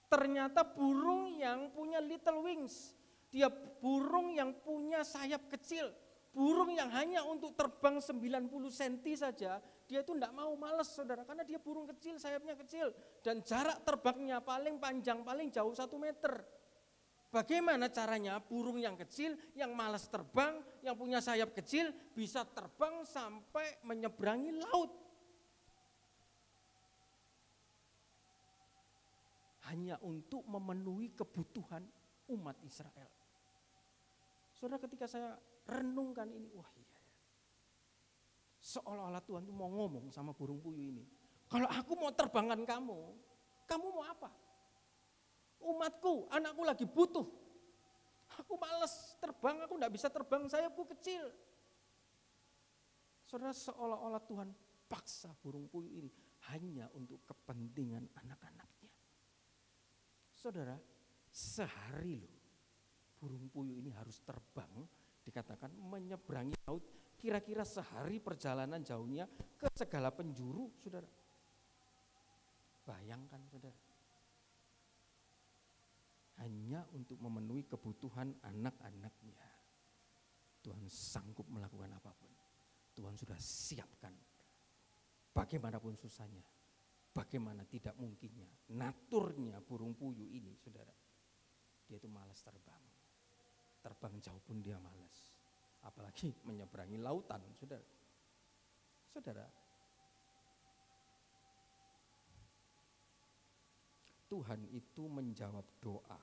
Ternyata burung yang punya little wings. Dia burung yang punya sayap kecil. Burung yang hanya untuk terbang 90 cm saja, dia itu tidak mau, malas saudara, karena dia burung kecil, sayapnya kecil. Dan jarak terbangnya paling panjang, paling jauh 1 meter. Bagaimana caranya burung yang kecil, yang malas terbang, yang punya sayap kecil, bisa terbang sampai menyeberangi laut? Hanya untuk memenuhi kebutuhan umat Israel. Saudara ketika saya renungkan ini, wah iya. Seolah-olah Tuhan itu mau ngomong sama burung puyuh ini. Kalau aku mau terbangkan kamu mau apa? Umatku, anakku lagi butuh. Aku malas terbang, aku tidak bisa terbang, sayapku kecil. Saudara, seolah-olah Tuhan paksa burung puyuh ini hanya untuk kepentingan anak-anaknya. Saudara, sehari loh burung puyuh ini harus terbang, dikatakan menyeberangi laut, kira-kira sehari perjalanan jauhnya ke segala penjuru, saudara. Bayangkan saudara, hanya untuk memenuhi kebutuhan anak-anaknya. Tuhan sanggup melakukan apapun. Tuhan sudah siapkan bagaimanapun susahnya, bagaimana tidak mungkinnya, naturnya burung puyuh ini saudara. Dia itu malas terbang. Terbang jauh pun dia malas. Apalagi menyeberangi lautan, saudara. Saudara, Tuhan itu menjawab doa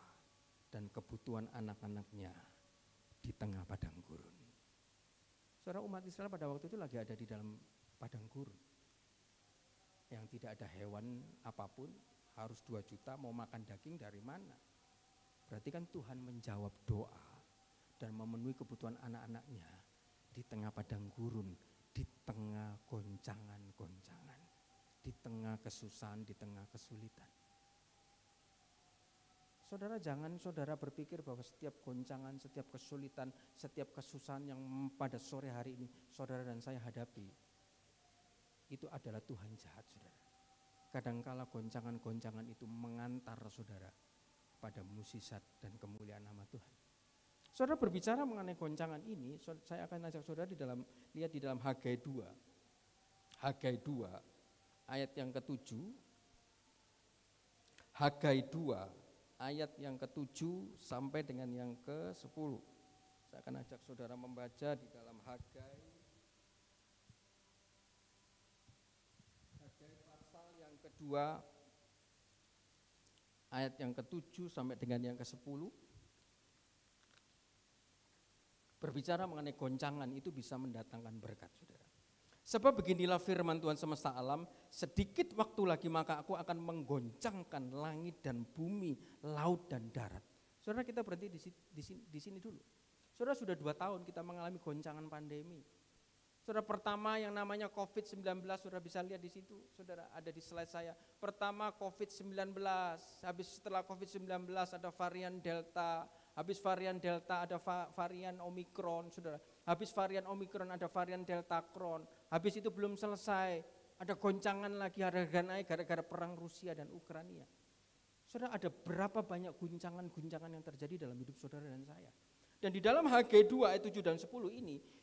dan kebutuhan anak-anaknya di tengah padang gurun. Saudara, umat Israel pada waktu itu lagi ada di dalam padang gurun. Yang tidak ada hewan apapun, harus 2 juta, mau makan daging dari mana? Berarti kan Tuhan menjawab doa dan memenuhi kebutuhan anak-anaknya di tengah padang gurun, di tengah goncangan-goncangan, di tengah kesusahan, di tengah kesulitan. Saudara, jangan saudara berpikir bahwa setiap goncangan, setiap kesulitan, setiap kesusahan yang pada sore hari ini saudara dan saya hadapi, itu adalah Tuhan jahat, saudara. Kadangkala goncangan-goncangan itu mengantar saudara pada musisat dan kemuliaan nama Tuhan. Saudara berbicara mengenai goncangan ini, saya akan ajak saudara lihat di dalam Hagai 2. Hagai 2 ayat yang ke-7. Hagai 2 ayat yang ke-7 sampai dengan yang ke-10. Saya akan ajak saudara membaca di dalam Hagai pasal yang kedua ayat yang ke-7 sampai dengan yang ke-10. Berbicara mengenai goncangan itu bisa mendatangkan berkat, saudara. Sebab beginilah firman Tuhan semesta alam, sedikit waktu lagi maka aku akan menggoncangkan langit dan bumi, laut dan darat. Saudara, kita berhenti di sini dulu. Saudara, sudah 2 tahun kita mengalami goncangan pandemi. Saudara, pertama yang namanya COVID-19, saudara bisa lihat di situ, saudara ada di slide saya. Pertama COVID-19, habis setelah COVID-19 ada varian Delta, habis varian Delta ada varian Omikron, saudara. Habis varian Omikron ada varian Delta Kron. Habis itu belum selesai, ada goncangan lagi, harga naik gara-gara perang Rusia dan Ukraina. Saudara, ada berapa banyak guncangan-guncangan yang terjadi dalam hidup saudara dan saya. Dan di dalam Hagai 2 ayat 7 dan 10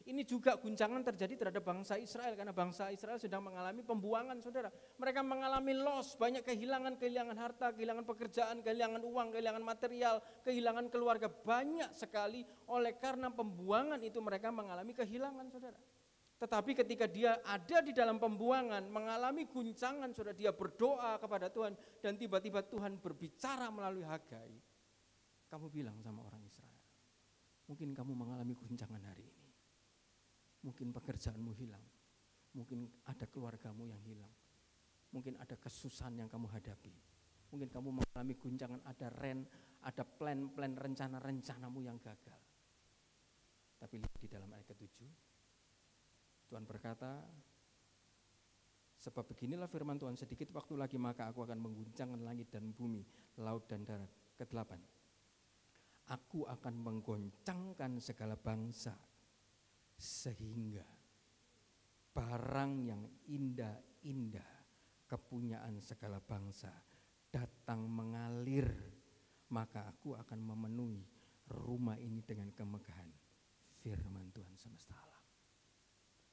ini juga guncangan terjadi terhadap bangsa Israel. Karena bangsa Israel sedang mengalami pembuangan, saudara. Mereka mengalami loss, banyak kehilangan harta, kehilangan pekerjaan, kehilangan uang, kehilangan material, kehilangan keluarga. Banyak sekali oleh karena pembuangan itu mereka mengalami kehilangan, saudara. Tetapi ketika dia ada di dalam pembuangan, mengalami guncangan, saudara, dia berdoa kepada Tuhan. Dan tiba-tiba Tuhan berbicara melalui Hagai. Kamu bilang sama orang Israel, mungkin kamu mengalami guncangan hari ini. Mungkin pekerjaanmu hilang. Mungkin ada keluargamu yang hilang. Mungkin ada kesusahan yang kamu hadapi. Mungkin kamu mengalami guncangan, ada plan-plan rencana-rencanamu yang gagal. Tapi lihat di dalam ayat ke-7, Tuhan berkata, sebab beginilah firman Tuhan, sedikit waktu lagi maka aku akan mengguncangkan langit dan bumi, laut dan darat. Ke-8, aku akan menggoncangkan segala bangsa, sehingga barang yang indah-indah kepunyaan segala bangsa datang mengalir, maka aku akan memenuhi rumah ini dengan kemegahan, firman Tuhan semesta alam.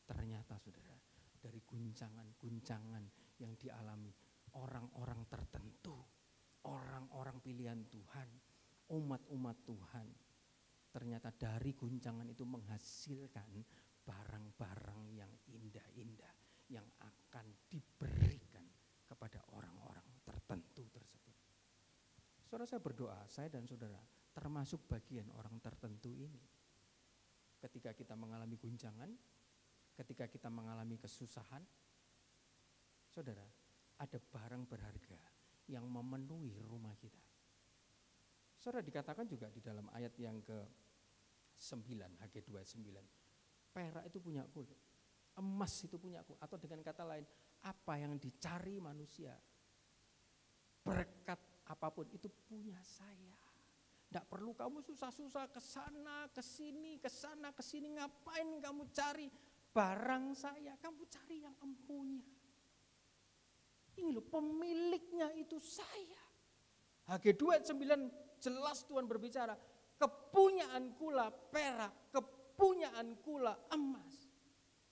Ternyata saudara, dari guncangan-guncangan yang dialami orang-orang tertentu, orang-orang pilihan Tuhan, umat-umat Tuhan, ternyata dari guncangan itu menghasilkan barang-barang yang indah-indah yang akan diberikan kepada orang-orang tertentu tersebut. Saudara, saya berdoa, saya dan saudara termasuk bagian orang tertentu ini. Ketika kita mengalami guncangan, ketika kita mengalami kesusahan, saudara, ada barang berharga yang memenuhi rumah kita. Saudara, dikatakan juga di dalam ayat yang ke-9, Haggai 2:9, perak itu punya aku, emas itu punya aku, atau dengan kata lain, apa yang dicari manusia, berkat apapun itu punya saya. Tidak perlu kamu susah-susah ke sana, ke sini, ngapain kamu cari barang saya, kamu cari yang empunya. Ini loh, pemiliknya itu saya. Haggai 2:9 jelas Tuhan berbicara, kepunyaankulah perak, kepunyaankulah emas.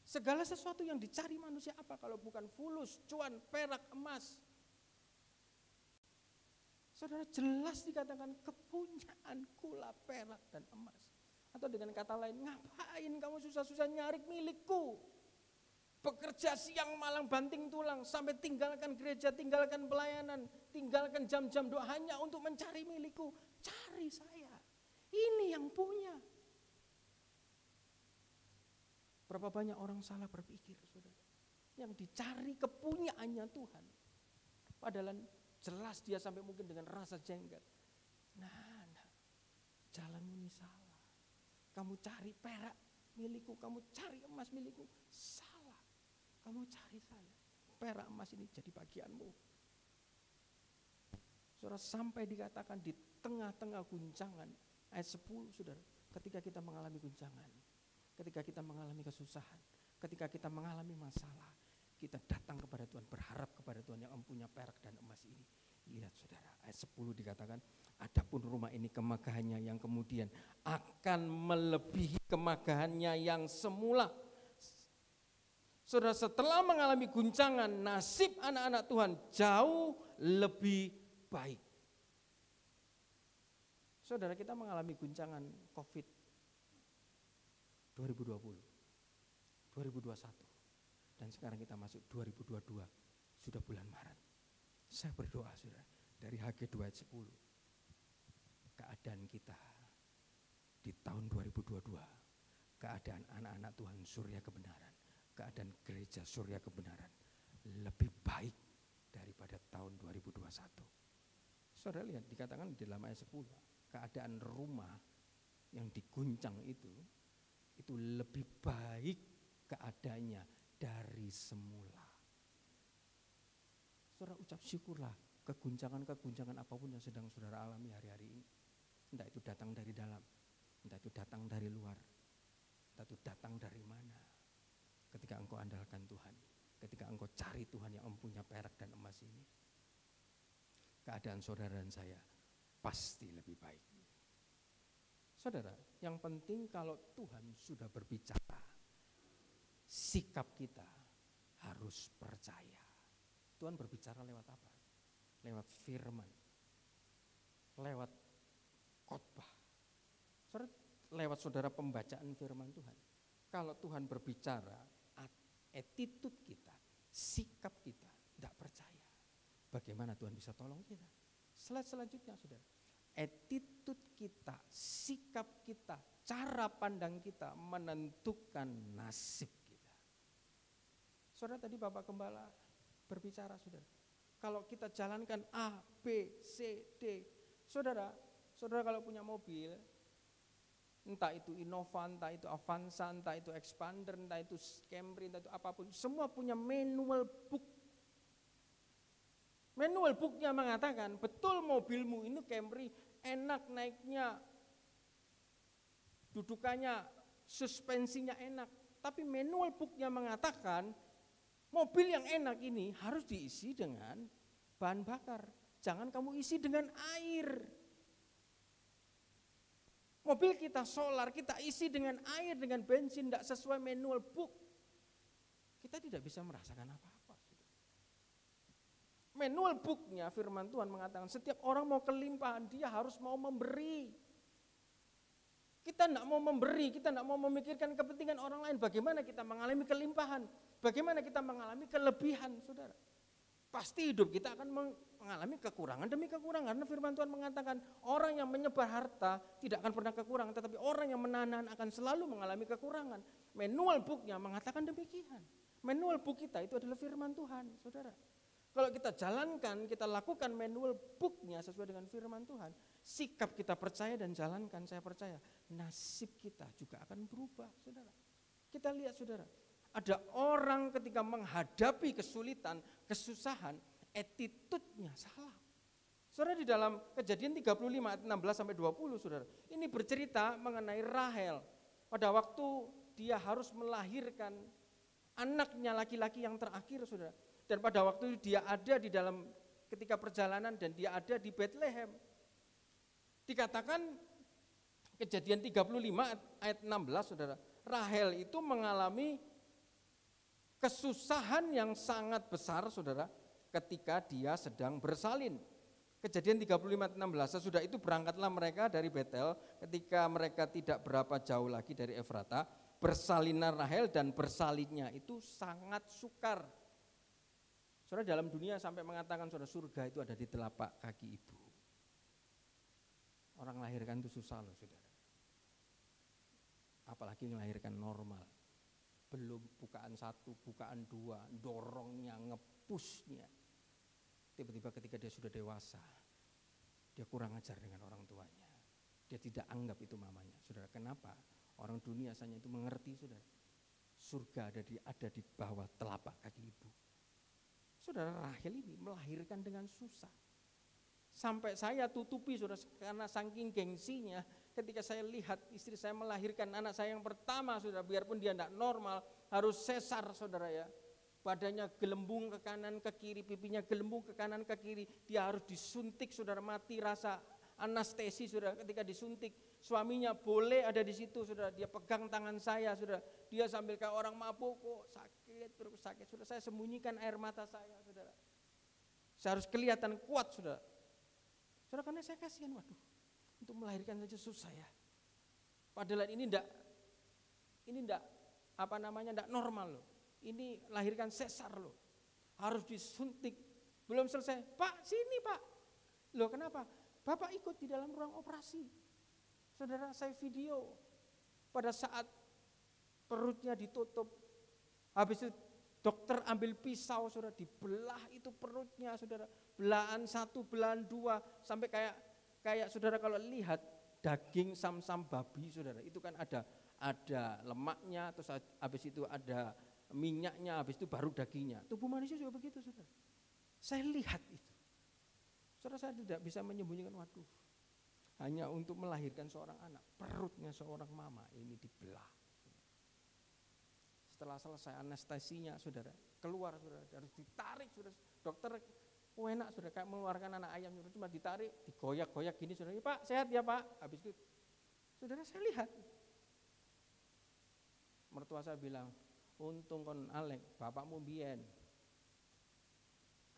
Segala sesuatu yang dicari manusia apa kalau bukan fulus, cuan, perak, emas. Saudara, jelas dikatakan kepunyaankulah perak dan emas. Atau dengan kata lain, ngapain kamu susah-susah nyari milikku? Bekerja siang malam banting tulang sampai tinggalkan gereja, tinggalkan pelayanan, tinggalkan jam-jam doa hanya untuk mencari milikku. Cari saya, ini yang punya. Berapa banyak orang salah berpikir, saudara, yang dicari kepunyaannya Tuhan. Padahal jelas dia sampai mungkin dengan rasa jengkel. Nah, jalanmu ini salah. Kamu cari perak milikku, kamu cari emas milikku, salah. Kamu cari saya, perak emas ini jadi bagianmu. Saudara, sampai dikatakan di tengah-tengah guncangan, ayat 10, saudara, ketika kita mengalami guncangan, ketika kita mengalami kesusahan, ketika kita mengalami masalah, kita datang kepada Tuhan, berharap kepada Tuhan yang mempunyai perak dan emas ini. Lihat saudara, ayat 10 dikatakan, adapun rumah ini kemegahannya yang kemudian akan melebihi kemegahannya yang semula. Saudara, setelah mengalami guncangan, nasib anak-anak Tuhan jauh lebih baik. Saudara, kita mengalami guncangan COVID 2020, 2021, dan sekarang kita masuk 2022, sudah bulan Maret. Saya berdoa saudara, dari Haggai 2:10, keadaan kita di tahun 2022, keadaan anak-anak Tuhan surya kebenaran, keadaan gereja surya kebenaran lebih baik daripada tahun 2021. Saudara lihat, dikatakan di dalam ayat 10, keadaan rumah yang diguncang itu lebih baik keadaannya dari semula. Saudara, ucap syukurlah keguncangan-keguncangan apapun yang sedang saudara alami hari-hari ini. Entah itu datang dari dalam, entah itu datang dari luar, entah itu datang dari mana. Ketika engkau andalkan Tuhan, ketika engkau cari Tuhan yang mempunyai perak dan emas ini, keadaan saudara dan saya pasti lebih baik. Saudara, yang penting kalau Tuhan sudah berbicara, sikap kita harus percaya. Tuhan berbicara lewat apa? Lewat firman, lewat khotbah, lewat saudara pembacaan firman Tuhan. Kalau Tuhan berbicara, attitude kita, sikap kita tidak percaya, bagaimana Tuhan bisa tolong kita? Slide selanjutnya saudara, attitude kita, sikap kita, cara pandang kita menentukan nasib kita. Saudara, tadi Bapak Gembala berbicara saudara, Kalau kita jalankan A, B, C, D. Saudara kalau punya mobil, entah itu Innova, entah itu Avanza, entah itu Expander, entah itu Camry, entah itu apapun, semua punya manual book. Manual booknya mengatakan, betul mobilmu ini Camry, enak naiknya, dudukannya, suspensinya enak. Tapi manual booknya mengatakan, mobil yang enak ini harus diisi dengan bahan bakar. Jangan kamu isi dengan air. Mobil kita solar, kita isi dengan air, dengan bensin, tidak sesuai manual book. Kita tidak bisa merasakan apa-apa. Manual booknya firman Tuhan mengatakan setiap orang mau kelimpahan, dia harus mau memberi. Kita tidak mau memberi, kita tidak mau memikirkan kepentingan orang lain. Bagaimana kita mengalami kelimpahan, bagaimana kita mengalami kelebihan, saudara. Pasti hidup kita akan mengalami kekurangan demi kekurangan. Karena firman Tuhan mengatakan orang yang menyebar harta tidak akan pernah kekurangan. Tetapi orang yang menahan akan selalu mengalami kekurangan. Manual booknya mengatakan demikian. Manual book kita itu adalah firman Tuhan, saudara. Kalau kita jalankan, kita lakukan manual booknya sesuai dengan firman Tuhan. Sikap kita percaya dan jalankan, saya percaya. Nasib kita juga akan berubah, saudara. Kita lihat, saudara. Ada orang ketika menghadapi kesulitan, kesusahan, attitude-nya salah. Saudara, di dalam Kejadian 35 ayat 16 sampai 20, saudara. Ini bercerita mengenai Rahel. Pada waktu dia harus melahirkan anaknya laki-laki yang terakhir, saudara. Dan pada waktu dia ada di dalam ketika perjalanan dan dia ada di Bethlehem. Dikatakan Kejadian 35 ayat 16, saudara. Rahel itu mengalami kesusahan yang sangat besar, saudara, ketika dia sedang bersalin. Kejadian 35 ayat 16, sesudah itu berangkatlah mereka dari Betel ketika mereka tidak berapa jauh lagi dari Efrata, bersalinan Rahel dan bersalinnya itu sangat sukar. Saudara, dalam dunia sampai mengatakan saudara surga itu ada di telapak kaki ibu. Orang melahirkan itu susah loh, saudara. Apalagi melahirkan normal. Belum bukaan 1, bukaan 2, dorongnya, ngepushnya. Tiba-tiba ketika dia sudah dewasa, dia kurang ajar dengan orang tuanya. Dia tidak anggap itu mamanya. Saudara, kenapa? Orang dunia saja itu mengerti, saudara. Surga ada di bawah telapak kaki ibu. Saudara, Rahel ini melahirkan dengan susah. Sampai saya tutupi, saudara, karena saking gengsinya. Ketika saya lihat istri saya melahirkan anak saya yang pertama, saudara, biarpun dia tidak normal, harus sesar, saudara ya. Badannya gelembung ke kanan ke kiri, pipinya gelembung ke kanan ke kiri, dia harus disuntik, saudara, mati rasa anestesi, saudara. Ketika disuntik, suaminya boleh ada di situ, saudara, dia pegang tangan saya, saudara, dia sambil kayak orang mabuk, kok sakit, terus sakit, saudara, saya sembunyikan air mata saya, saudara. Saya harus kelihatan kuat, saudara. Saudara, karena saya kasihan, waduh, untuk melahirkan saja susah ya. Padahal ini enggak normal loh. Ini lahirkan sesar loh. Harus disuntik. Belum selesai, Pak sini Pak. Loh kenapa? Bapak ikut di dalam ruang operasi. Saudara, saya video pada saat perutnya ditutup. Habis itu dokter ambil pisau, saudara, dibelah itu perutnya, saudara. Belahan 1, belahan 2, sampai kayak saudara kalau lihat daging sam-sam babi, saudara, itu kan ada lemaknya, terus habis itu ada minyaknya, habis itu baru dagingnya. Tubuh manusia juga begitu, saudara. Saya lihat itu. Saudara, saya tidak bisa menyembunyikan, waduh, hanya untuk melahirkan seorang anak, perutnya seorang mama ini dibelah. Setelah selesai anestesinya, saudara, keluar, saudara, harus ditarik, saudara. Dokter enak, saudara, kayak mengeluarkan anak ayam, saudara, cuma ditarik, digoyak-goyak gini, saudara. Pak, sehat ya Pak? Habis itu, saudara, saya lihat. Mertua saya bilang, untung kon Alek, bapakmu mbien.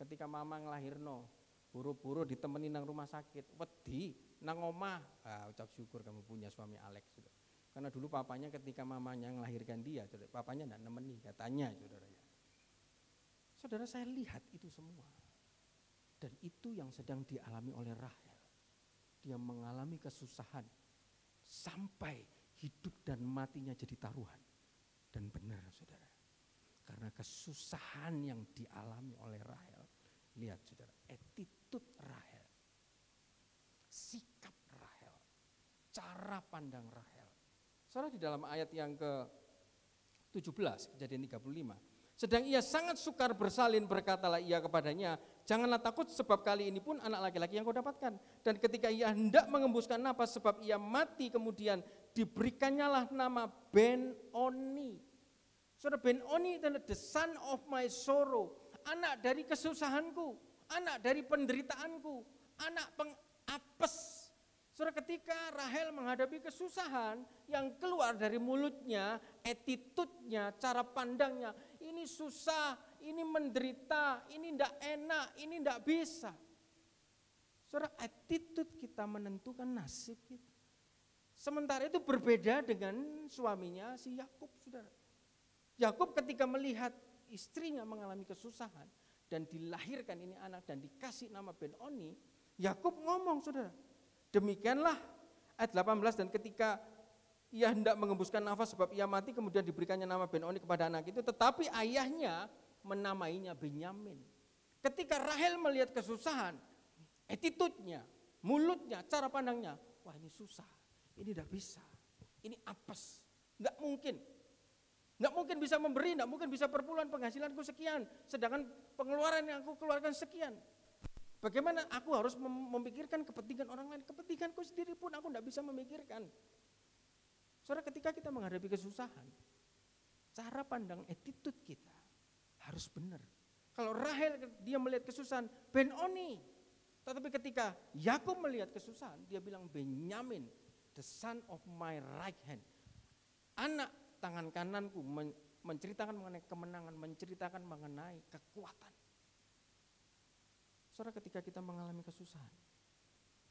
Ketika mama ngelahirno, buru-buru ditemenin nang rumah sakit, wedi nang omah. Ucap syukur kamu punya suami Alek, saudara. Karena dulu papanya ketika mamanya ngelahirkan dia, saudara, papanya enggak nemeni katanya, saudara ya. Saudara, saya lihat itu semua. Dan itu yang sedang dialami oleh Rahel. Dia mengalami kesusahan sampai hidup dan matinya jadi taruhan. Dan benar, saudara, karena kesusahan yang dialami oleh Rahel, Lihat saudara, attitude Rahel, sikap Rahel, cara pandang Rahel. Saudara, di dalam ayat yang ke-17, Kejadian 35. Sedang ia sangat sukar bersalin, berkatalah ia kepadanya, janganlah takut sebab kali ini pun anak laki-laki yang kau dapatkan. Dan ketika ia hendak mengembuskan napas sebab ia mati, kemudian diberikannya nama Ben-Oni. Saudara, Ben-Oni adalah the son of my sorrow, anak dari kesusahanku, anak dari penderitaanku, anak pengapes. Saudara, ketika Rahel menghadapi kesusahan, yang keluar dari mulutnya, attitude-nya, cara pandangnya, ini susah, ini menderita, ini tidak enak, ini tidak bisa. Saudara, attitude kita menentukan nasib kita. Sementara itu berbeda dengan suaminya si Yakub, saudara. Yakub ketika melihat istrinya mengalami kesusahan dan dilahirkan ini anak dan dikasih nama Ben-Oni, Yakub ngomong, saudara, demikianlah ayat 18, dan ketika ia hendak mengembuskan nafas sebab ia mati, kemudian diberikannya nama Ben-Oni kepada anak itu, tetapi ayahnya menamainya Benyamin. Ketika Rahel melihat kesusahan, attitude-nya, mulutnya, cara pandangnya, wah ini susah, ini tidak bisa, ini apes, enggak mungkin. Enggak mungkin bisa memberi, enggak mungkin bisa perpuluhan, penghasilanku sekian, sedangkan pengeluaran yang aku keluarkan sekian. Bagaimana aku harus memikirkan kepentingan orang lain, kepentinganku sendiri pun aku enggak bisa memikirkan. Saudara, ketika kita menghadapi kesusahan, cara pandang attitude kita harus benar. Kalau Rahel dia melihat kesusahan, Ben-Oni. Tetapi ketika Yakub melihat kesusahan, dia bilang Benyamin, the son of my right hand. Anak tangan kananku, menceritakan mengenai kemenangan, menceritakan mengenai kekuatan. Saudara, ketika kita mengalami kesusahan,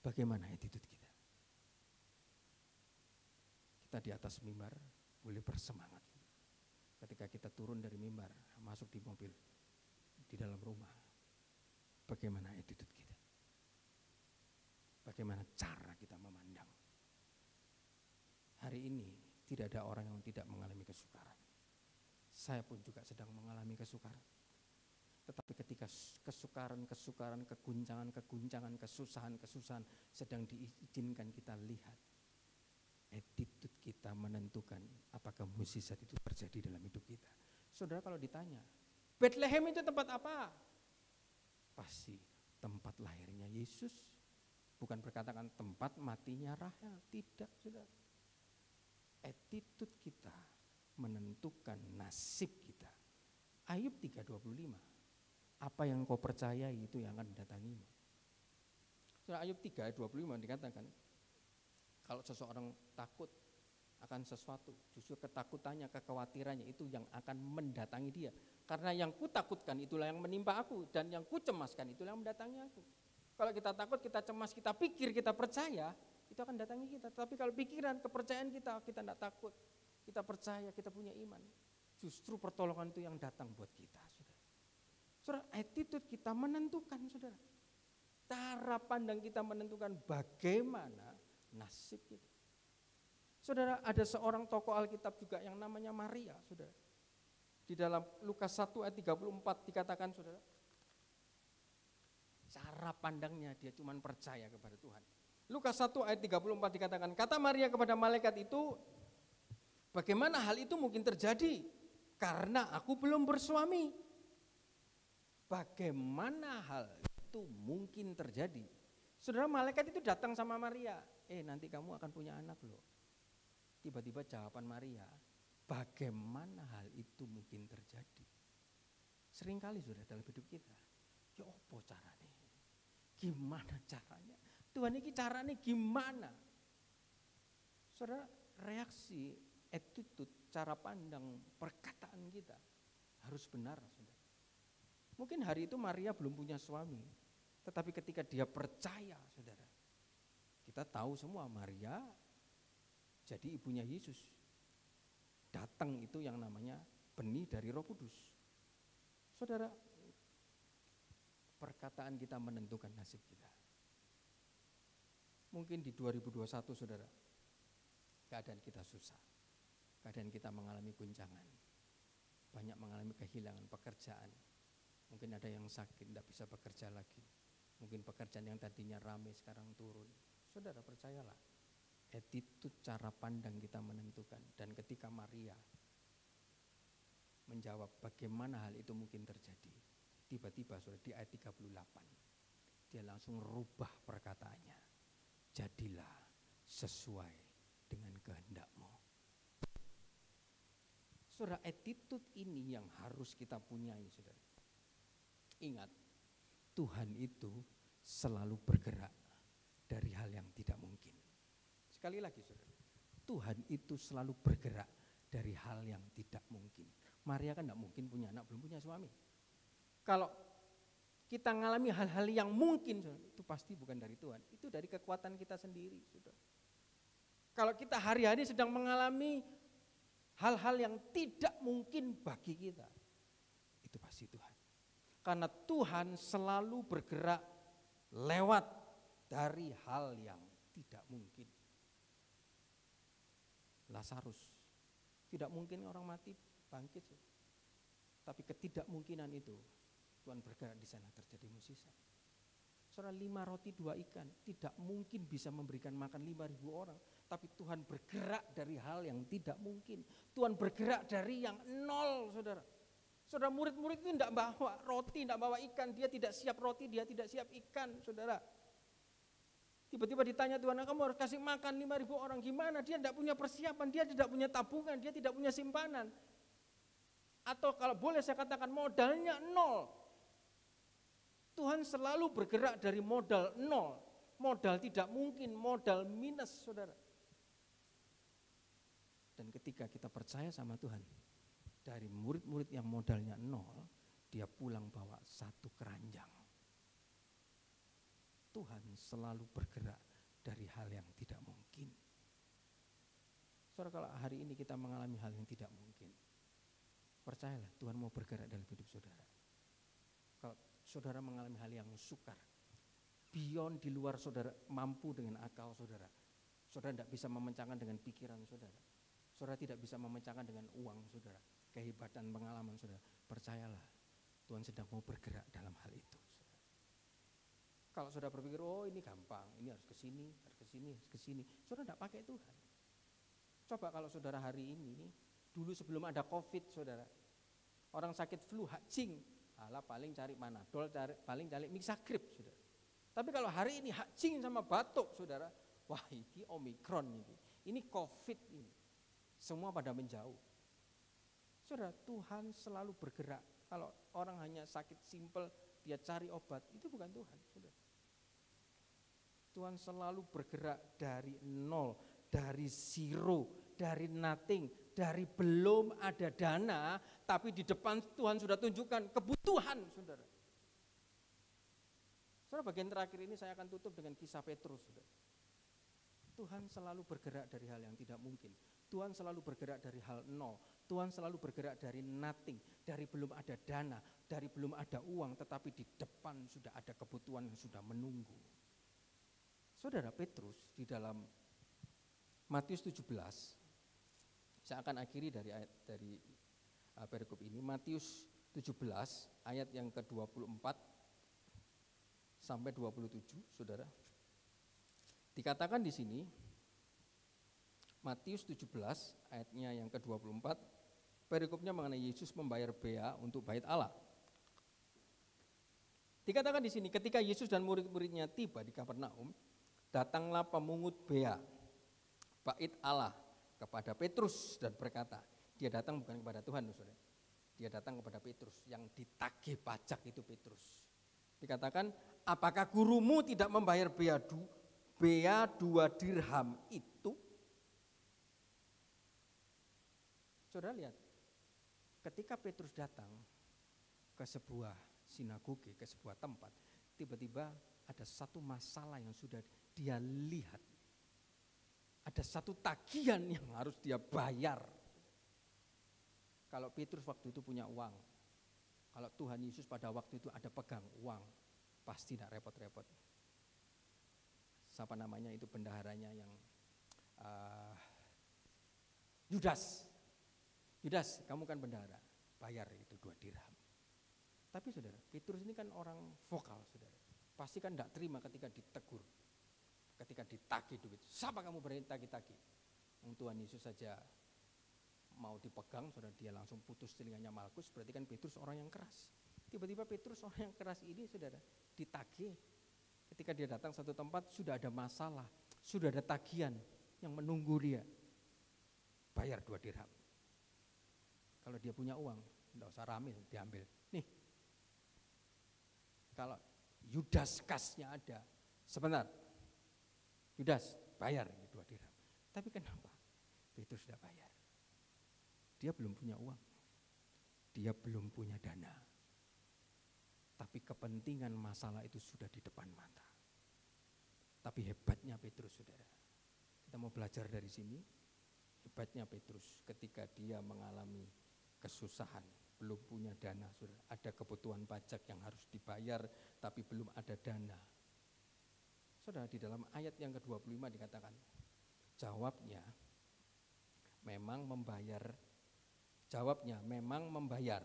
bagaimana attitude kita? Kita di atas mimbar boleh bersemangat. Ketika kita turun dari mimbar, masuk di mobil, di dalam rumah, bagaimana attitude kita? Bagaimana cara kita memandang? Hari ini tidak ada orang yang tidak mengalami kesukaran. Saya pun juga sedang mengalami kesukaran. Tetapi ketika kesukaran, keguncangan, kesusahan sedang diizinkan kita lihat, attitude kita menentukan apakah mukjizat itu terjadi dalam hidup kita. Saudara, kalau ditanya, Bethlehem itu tempat apa? Pasti tempat lahirnya Yesus. Bukan berkatakan tempat matinya Rahel, tidak, saudara. Attitude kita menentukan nasib kita. Ayub 3:25. Apa yang kau percayai itu yang akan mendatangimu. Saudara, Ayub 3:25 dikatakan, kalau seseorang takut akan sesuatu, justru ketakutannya, kekhawatirannya itu yang akan mendatangi dia. Karena yang kutakutkan itulah yang menimpa aku, dan yang kucemaskan itulah yang mendatangi aku. Kalau kita takut, kita cemas, kita pikir, kita percaya, itu akan datangi kita. Tapi kalau pikiran, kepercayaan kita tidak takut, kita percaya, kita punya iman, justru pertolongan itu yang datang buat kita, saudara. Saudara, attitude kita menentukan, saudara. Cara pandang kita menentukan bagaimana nasib kita. Saudara, ada seorang tokoh Alkitab juga yang namanya Maria, saudara. Di dalam Lukas 1 ayat 34 dikatakan, saudara, cara pandangnya dia cuma percaya kepada Tuhan. Lukas 1 ayat 34 dikatakan, kata Maria kepada malaikat itu, bagaimana hal itu mungkin terjadi? Karena aku belum bersuami. Bagaimana hal itu mungkin terjadi? Saudara, malaikat itu datang sama Maria, nanti kamu akan punya anak loh. Tiba-tiba jawaban Maria, bagaimana hal itu mungkin terjadi? Seringkali sudah dalam hidup kita, ya apa caranya? Gimana caranya? Tuhan ini caranya gimana? Saudara, reaksi, attitude, cara pandang, perkataan kita harus benar, saudara. Mungkin hari itu Maria belum punya suami, tetapi ketika dia percaya, saudara, kita tahu semua Maria jadi ibunya Yesus. Datang itu yang namanya benih dari Roh Kudus. Saudara, perkataan kita menentukan nasib kita. Mungkin di 2021, saudara, keadaan kita susah, keadaan kita mengalami guncangan, banyak mengalami kehilangan pekerjaan, Mungkin ada yang sakit, tidak bisa bekerja lagi. Mungkin pekerjaan yang tadinya ramai sekarang turun. Saudara percayalah, attitude cara pandang kita menentukan. Dan ketika Maria menjawab bagaimana hal itu mungkin terjadi, tiba-tiba sudah di ayat 38, dia langsung rubah perkataannya. Jadilah sesuai dengan kehendak-Mu. Saudara, attitude ini yang harus kita punyai, saudara. Ingat, Tuhan itu selalu bergerak dari hal yang tidak mungkin. Sekali lagi, saudara, Tuhan itu selalu bergerak dari hal yang tidak mungkin. Maria kan tidak mungkin punya anak, belum punya suami. Kalau kita mengalami hal-hal yang mungkin, saudara, itu pasti bukan dari Tuhan. Itu dari kekuatan kita sendiri, saudara. Kalau kita hari-hari sedang mengalami hal-hal yang tidak mungkin bagi kita, itu pasti Tuhan. Karena Tuhan selalu bergerak lewat dari hal yang tidak mungkin. Lazarus, tidak mungkin orang mati bangkit. Tapi ketidakmungkinan itu, Tuhan bergerak di sana terjadi mukjizat. Saudara, 5 roti 2 ikan, tidak mungkin bisa memberikan makan 5.000 orang. Tapi Tuhan bergerak dari hal yang tidak mungkin. Tuhan bergerak dari yang nol, saudara. Saudara, murid-murid itu tidak bawa roti, tidak bawa ikan. Dia tidak siap roti, dia tidak siap ikan, saudara. Tiba-tiba ditanya Tuhan, kamu harus kasih makan 5.000 orang. Gimana? Dia tidak punya persiapan, dia tidak punya tabungan, dia tidak punya simpanan. Atau kalau boleh saya katakan modalnya nol. Tuhan selalu bergerak dari modal nol. Modal tidak mungkin, modal minus, saudara. Dan ketika kita percaya sama Tuhan, dari murid-murid yang modalnya nol, dia pulang bawa 1 keranjang. Tuhan selalu bergerak dari hal yang tidak mungkin. Saudara, kalau hari ini kita mengalami hal yang tidak mungkin, percayalah Tuhan mau bergerak dalam hidup saudara. Kalau saudara mengalami hal yang sukar, beyond di luar saudara mampu dengan akal saudara, saudara tidak bisa memecahkan dengan pikiran saudara, saudara tidak bisa memecahkan dengan uang saudara, kehebatan pengalaman saudara, percayalah Tuhan sedang mau bergerak dalam hal itu. Saudara. Kalau saudara berpikir, oh ini gampang, ini harus ke sini, harus ke sini, harus ke sini, saudara tidak pakai Tuhan. Coba kalau saudara hari ini, dulu sebelum ada COVID saudara, orang sakit flu, hakcing, alah paling cari Panadol, paling cari Mixagrip saudara. Tapi kalau hari ini hakcing sama batuk saudara, wah ini Omikron ini COVID ini. Semua pada menjauh. Saudara, Tuhan selalu bergerak. Kalau orang hanya sakit simpel, dia cari obat, itu bukan Tuhan. Saudara. Tuhan selalu bergerak dari nol, dari zero, dari nothing, dari belum ada dana, tapi di depan Tuhan sudah tunjukkan kebutuhan, saudara. Saudara, bagian terakhir ini saya akan tutup dengan kisah Petrus, saudara. Tuhan selalu bergerak dari hal yang tidak mungkin. Tuhan selalu bergerak dari hal nol. Tuhan selalu bergerak dari nothing, dari belum ada dana, dari belum ada uang, tetapi di depan sudah ada kebutuhan yang sudah menunggu. Saudara, Petrus di dalam Matius 17, saya akan akhiri dari ayat dari perikop ini, Matius 17 ayat yang ke-24 sampai 27, saudara. Dikatakan di sini, Matius 17 ayatnya yang ke-24, perikopnya mengenai Yesus membayar bea untuk bait Allah. Dikatakan di sini, ketika Yesus dan murid-muridnya tiba di Kapernaum, datanglah pemungut bea bait Allah kepada Petrus dan berkata, dia datang bukan kepada Tuhan, saudara. Dia datang kepada Petrus, yang ditagih pajak itu Petrus. Dikatakan, apakah gurumu tidak membayar bea 2 dirham itu? Saudara lihat, ketika Petrus datang ke sebuah sinagoge, ke sebuah tempat, tiba-tiba ada satu masalah yang sudah dia lihat. Ada satu tagihan yang harus dia bayar. Kalau Petrus waktu itu punya uang, kalau Tuhan Yesus pada waktu itu ada pegang uang, pasti tidak repot-repot. Siapa namanya itu bendaharanya yang Yudas, kamu kan bendahara, bayar itu 2 dirham. Tapi saudara, Petrus ini kan orang vokal saudara. Pasti kan tidak terima ketika ditegur, ketika ditagih duit. Siapa kamu berani tagih-tagih? Tuhan Yesus saja mau dipegang, saudara, dia langsung putus telinganya Malkus. Berarti kan Petrus orang yang keras. Tiba-tiba Petrus orang yang keras ini saudara ditagih. Ketika dia datang satu tempat sudah ada masalah, sudah ada tagihan yang menunggu dia. Bayar 2 dirham. Kalau dia punya uang, tidak usah ramil, diambil. Nih, kalau Yudas kasnya ada, sebentar, Yudas bayar 2 dirham. Tapi kenapa? Petrus sudah bayar. Dia belum punya uang, dia belum punya dana. Tapi kepentingan masalah itu sudah di depan mata. Tapi hebatnya Petrus saudara, kita mau belajar dari sini. Hebatnya Petrus ketika dia mengalami kesusahan, belum punya dana, saudara. Ada kebutuhan pajak yang harus dibayar, tapi belum ada dana. Saudara, di dalam ayat yang ke-25 dikatakan, jawabnya memang membayar.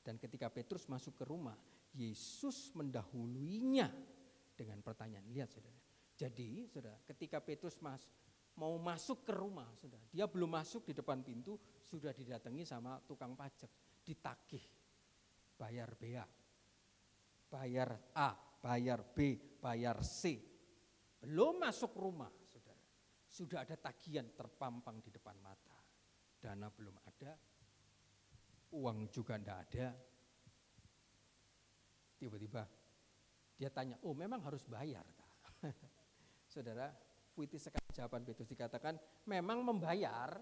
Dan ketika Petrus masuk ke rumah, Yesus mendahuluinya dengan pertanyaan. Lihat saudara. Jadi saudara, ketika Petrus mau masuk ke rumah, saudara, dia belum masuk di depan pintu, sudah didatangi sama tukang pajak, ditagih, bayar BA, bayar A, bayar B, bayar C. Belum masuk rumah, saudara, sudah ada tagihan terpampang di depan mata. Dana belum ada, uang juga tidak ada. Tiba-tiba dia tanya, oh memang harus bayar? Saudara, puitis sekali jawaban Petrus, dikatakan memang membayar.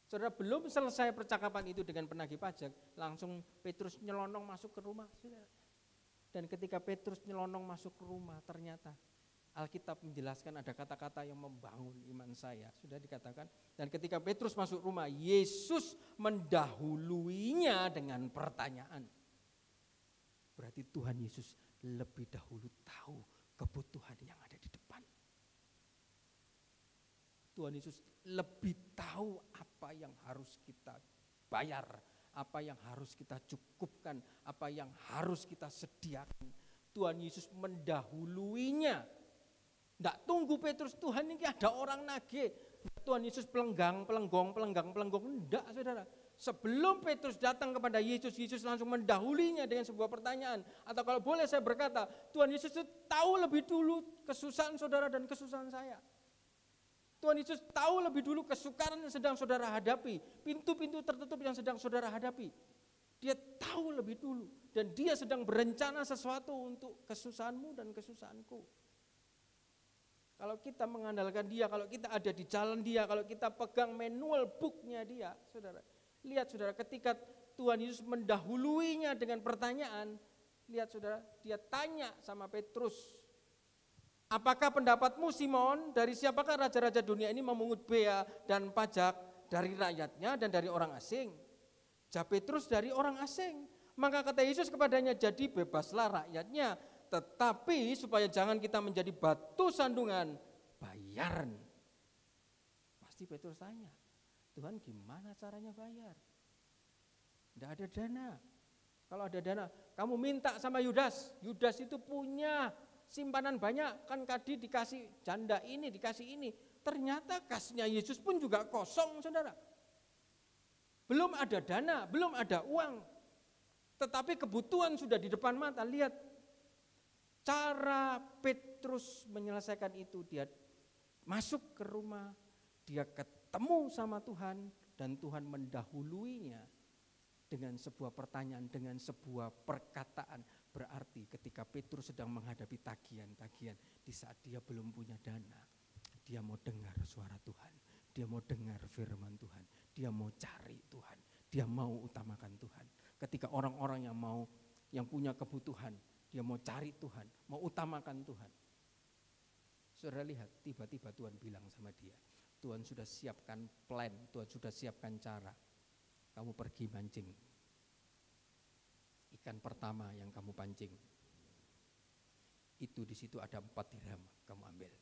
Saudara, belum selesai percakapan itu dengan penagih pajak, langsung Petrus nyelonong masuk ke rumah. Saudara. Dan ketika Petrus nyelonong masuk ke rumah, ternyata Alkitab menjelaskan ada kata-kata yang membangun iman saya. Sudah dikatakan, dan ketika Petrus masuk rumah, Yesus mendahuluinya dengan pertanyaan. Berarti Tuhan Yesus lebih dahulu tahu kebutuhan yang ada di depan. Tuhan Yesus lebih tahu apa yang harus kita bayar, apa yang harus kita cukupkan, apa yang harus kita sediakan. Tuhan Yesus mendahuluinya. Tidak tunggu Petrus, Tuhan ini ada orang nagih. Tuhan Yesus pelenggong. Tidak saudara. Sebelum Petrus datang kepada Yesus, Yesus langsung mendahulinya dengan sebuah pertanyaan. Atau kalau boleh saya berkata, Tuhan Yesus itu tahu lebih dulu kesusahan saudara dan kesusahan saya. Tuhan Yesus tahu lebih dulu kesukaran yang sedang saudara hadapi, pintu-pintu tertutup yang sedang saudara hadapi. Dia tahu lebih dulu dan dia sedang berencana sesuatu untuk kesusahanmu dan kesusahanku. Kalau kita mengandalkan dia, kalau kita ada di jalan dia, kalau kita pegang manual booknya dia, saudara. Lihat saudara, ketika Tuhan Yesus mendahuluinya dengan pertanyaan, lihat saudara, dia tanya sama Petrus, apakah pendapatmu Simon, dari siapakah raja-raja dunia ini memungut bea dan pajak, dari rakyatnya dan dari orang asing? Jawab Petrus, dari orang asing. Maka kata Yesus kepadanya, jadi bebaslah rakyatnya, tetapi supaya jangan kita menjadi batu sandungan, bayaran. Pasti Petrus tanya, Tuhan gimana caranya bayar? Tidak ada dana. Kalau ada dana, kamu minta sama Yudas. Yudas itu punya simpanan banyak, kan tadi dikasih janda ini, dikasih ini. Ternyata kasnya Yesus pun juga kosong, saudara. Belum ada dana, belum ada uang. Tetapi kebutuhan sudah di depan mata. Lihat cara Petrus menyelesaikan itu. Dia masuk ke rumah, dia ketemu sama Tuhan, dan Tuhan mendahuluinya dengan sebuah pertanyaan, dengan sebuah perkataan. Berarti ketika Petrus sedang menghadapi tagihan-tagihan, di saat dia belum punya dana, dia mau dengar suara Tuhan, dia mau dengar firman Tuhan, dia mau cari Tuhan, dia mau utamakan Tuhan. Ketika orang-orang yang punya kebutuhan, dia mau cari Tuhan, mau utamakan Tuhan. Saudara lihat, tiba-tiba Tuhan bilang sama dia, Tuhan sudah siapkan plan, Tuhan sudah siapkan cara. Kamu pergi mancing. Ikan pertama yang kamu pancing, itu di situ ada 4 dirham, kamu ambil.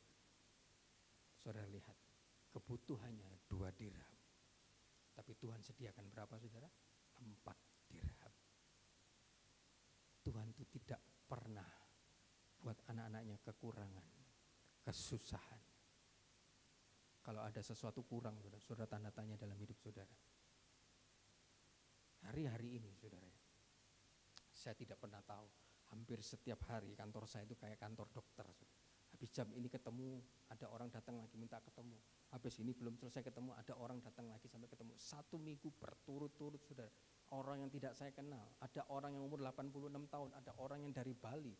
Saudara lihat, kebutuhannya 2 dirham. Tapi Tuhan sediakan berapa saudara? 4 dirham. kekurangan, kesusahan. Kalau ada sesuatu kurang, saudara tanda tanya dalam hidup saudara. Hari-hari ini saudara, saya tidak pernah tahu, hampir setiap hari kantor saya itu kayak kantor dokter. Saudara. Habis jam ini ketemu, ada orang datang lagi minta ketemu. Habis ini belum selesai ketemu, ada orang datang lagi sampai ketemu. 1 minggu berturut-turut saudara. Orang yang tidak saya kenal, ada orang yang umur 86 tahun, ada orang yang dari Bali.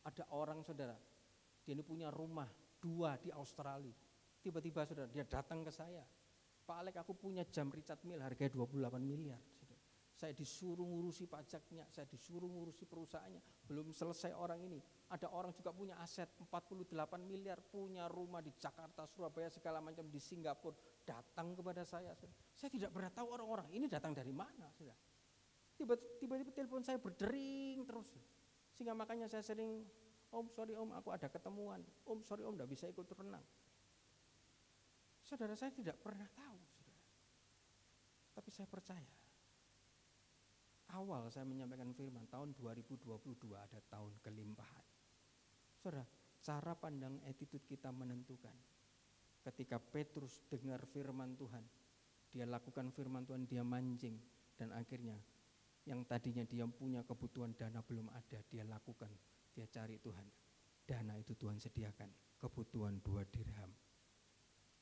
Ada orang saudara, dia ini punya rumah 2 di Australia. Tiba-tiba saudara, dia datang ke saya. Pak Alek, aku punya jam Richard Mille harganya 28 miliar. Saudara. Saya disuruh ngurusi pajaknya, saya disuruh ngurusi perusahaannya. Belum selesai orang ini. Ada orang juga punya aset 48 miliar, punya rumah di Jakarta, Surabaya, segala macam di Singapura. Datang kepada saya. Saudara. Saya tidak pernah tahu orang-orang ini datang dari mana. Saudara. Tiba-tiba telepon saya berdering terus. Sehingga makanya saya sering, Om sorry Om, aku ada ketemuan. Om sorry Om, tidak bisa ikut renang. Saudara, saya tidak pernah tahu. Saudara. Tapi saya percaya. Awal saya menyampaikan firman, tahun 2022 ada tahun kelimpahan. Saudara, cara pandang attitude kita menentukan. Ketika Petrus dengar firman Tuhan, dia lakukan firman Tuhan, dia mancing. Dan akhirnya yang tadinya dia punya kebutuhan dana belum ada, dia lakukan, dia cari Tuhan. Dana itu Tuhan sediakan, kebutuhan 2 dirham.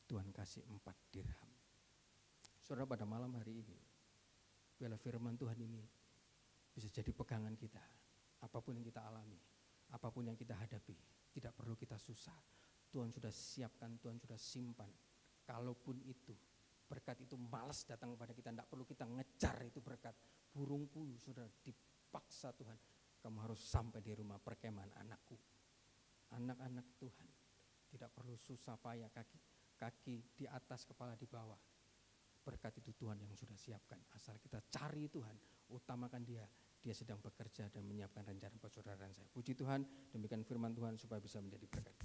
Tuhan kasih 4 dirham. Saudara, pada malam hari ini, biarlah firman Tuhan ini bisa jadi pegangan kita. Apapun yang kita alami, apapun yang kita hadapi, tidak perlu kita susah. Tuhan sudah siapkan, Tuhan sudah simpan. Kalaupun itu, berkat itu malas datang kepada kita, tidak perlu kita ngejar itu berkat. Burung puyuh sudah dipaksa Tuhan, kamu harus sampai di rumah perkemahan anakku. Anak-anak Tuhan, tidak perlu susah payah, kaki di atas, kepala di bawah. Berkat itu Tuhan yang sudah siapkan. Asal kita cari Tuhan, utamakan Dia. Dia sedang bekerja dan menyiapkan rencana persaudaraan saya. Puji Tuhan, demikian firman Tuhan supaya bisa menjadi berkat.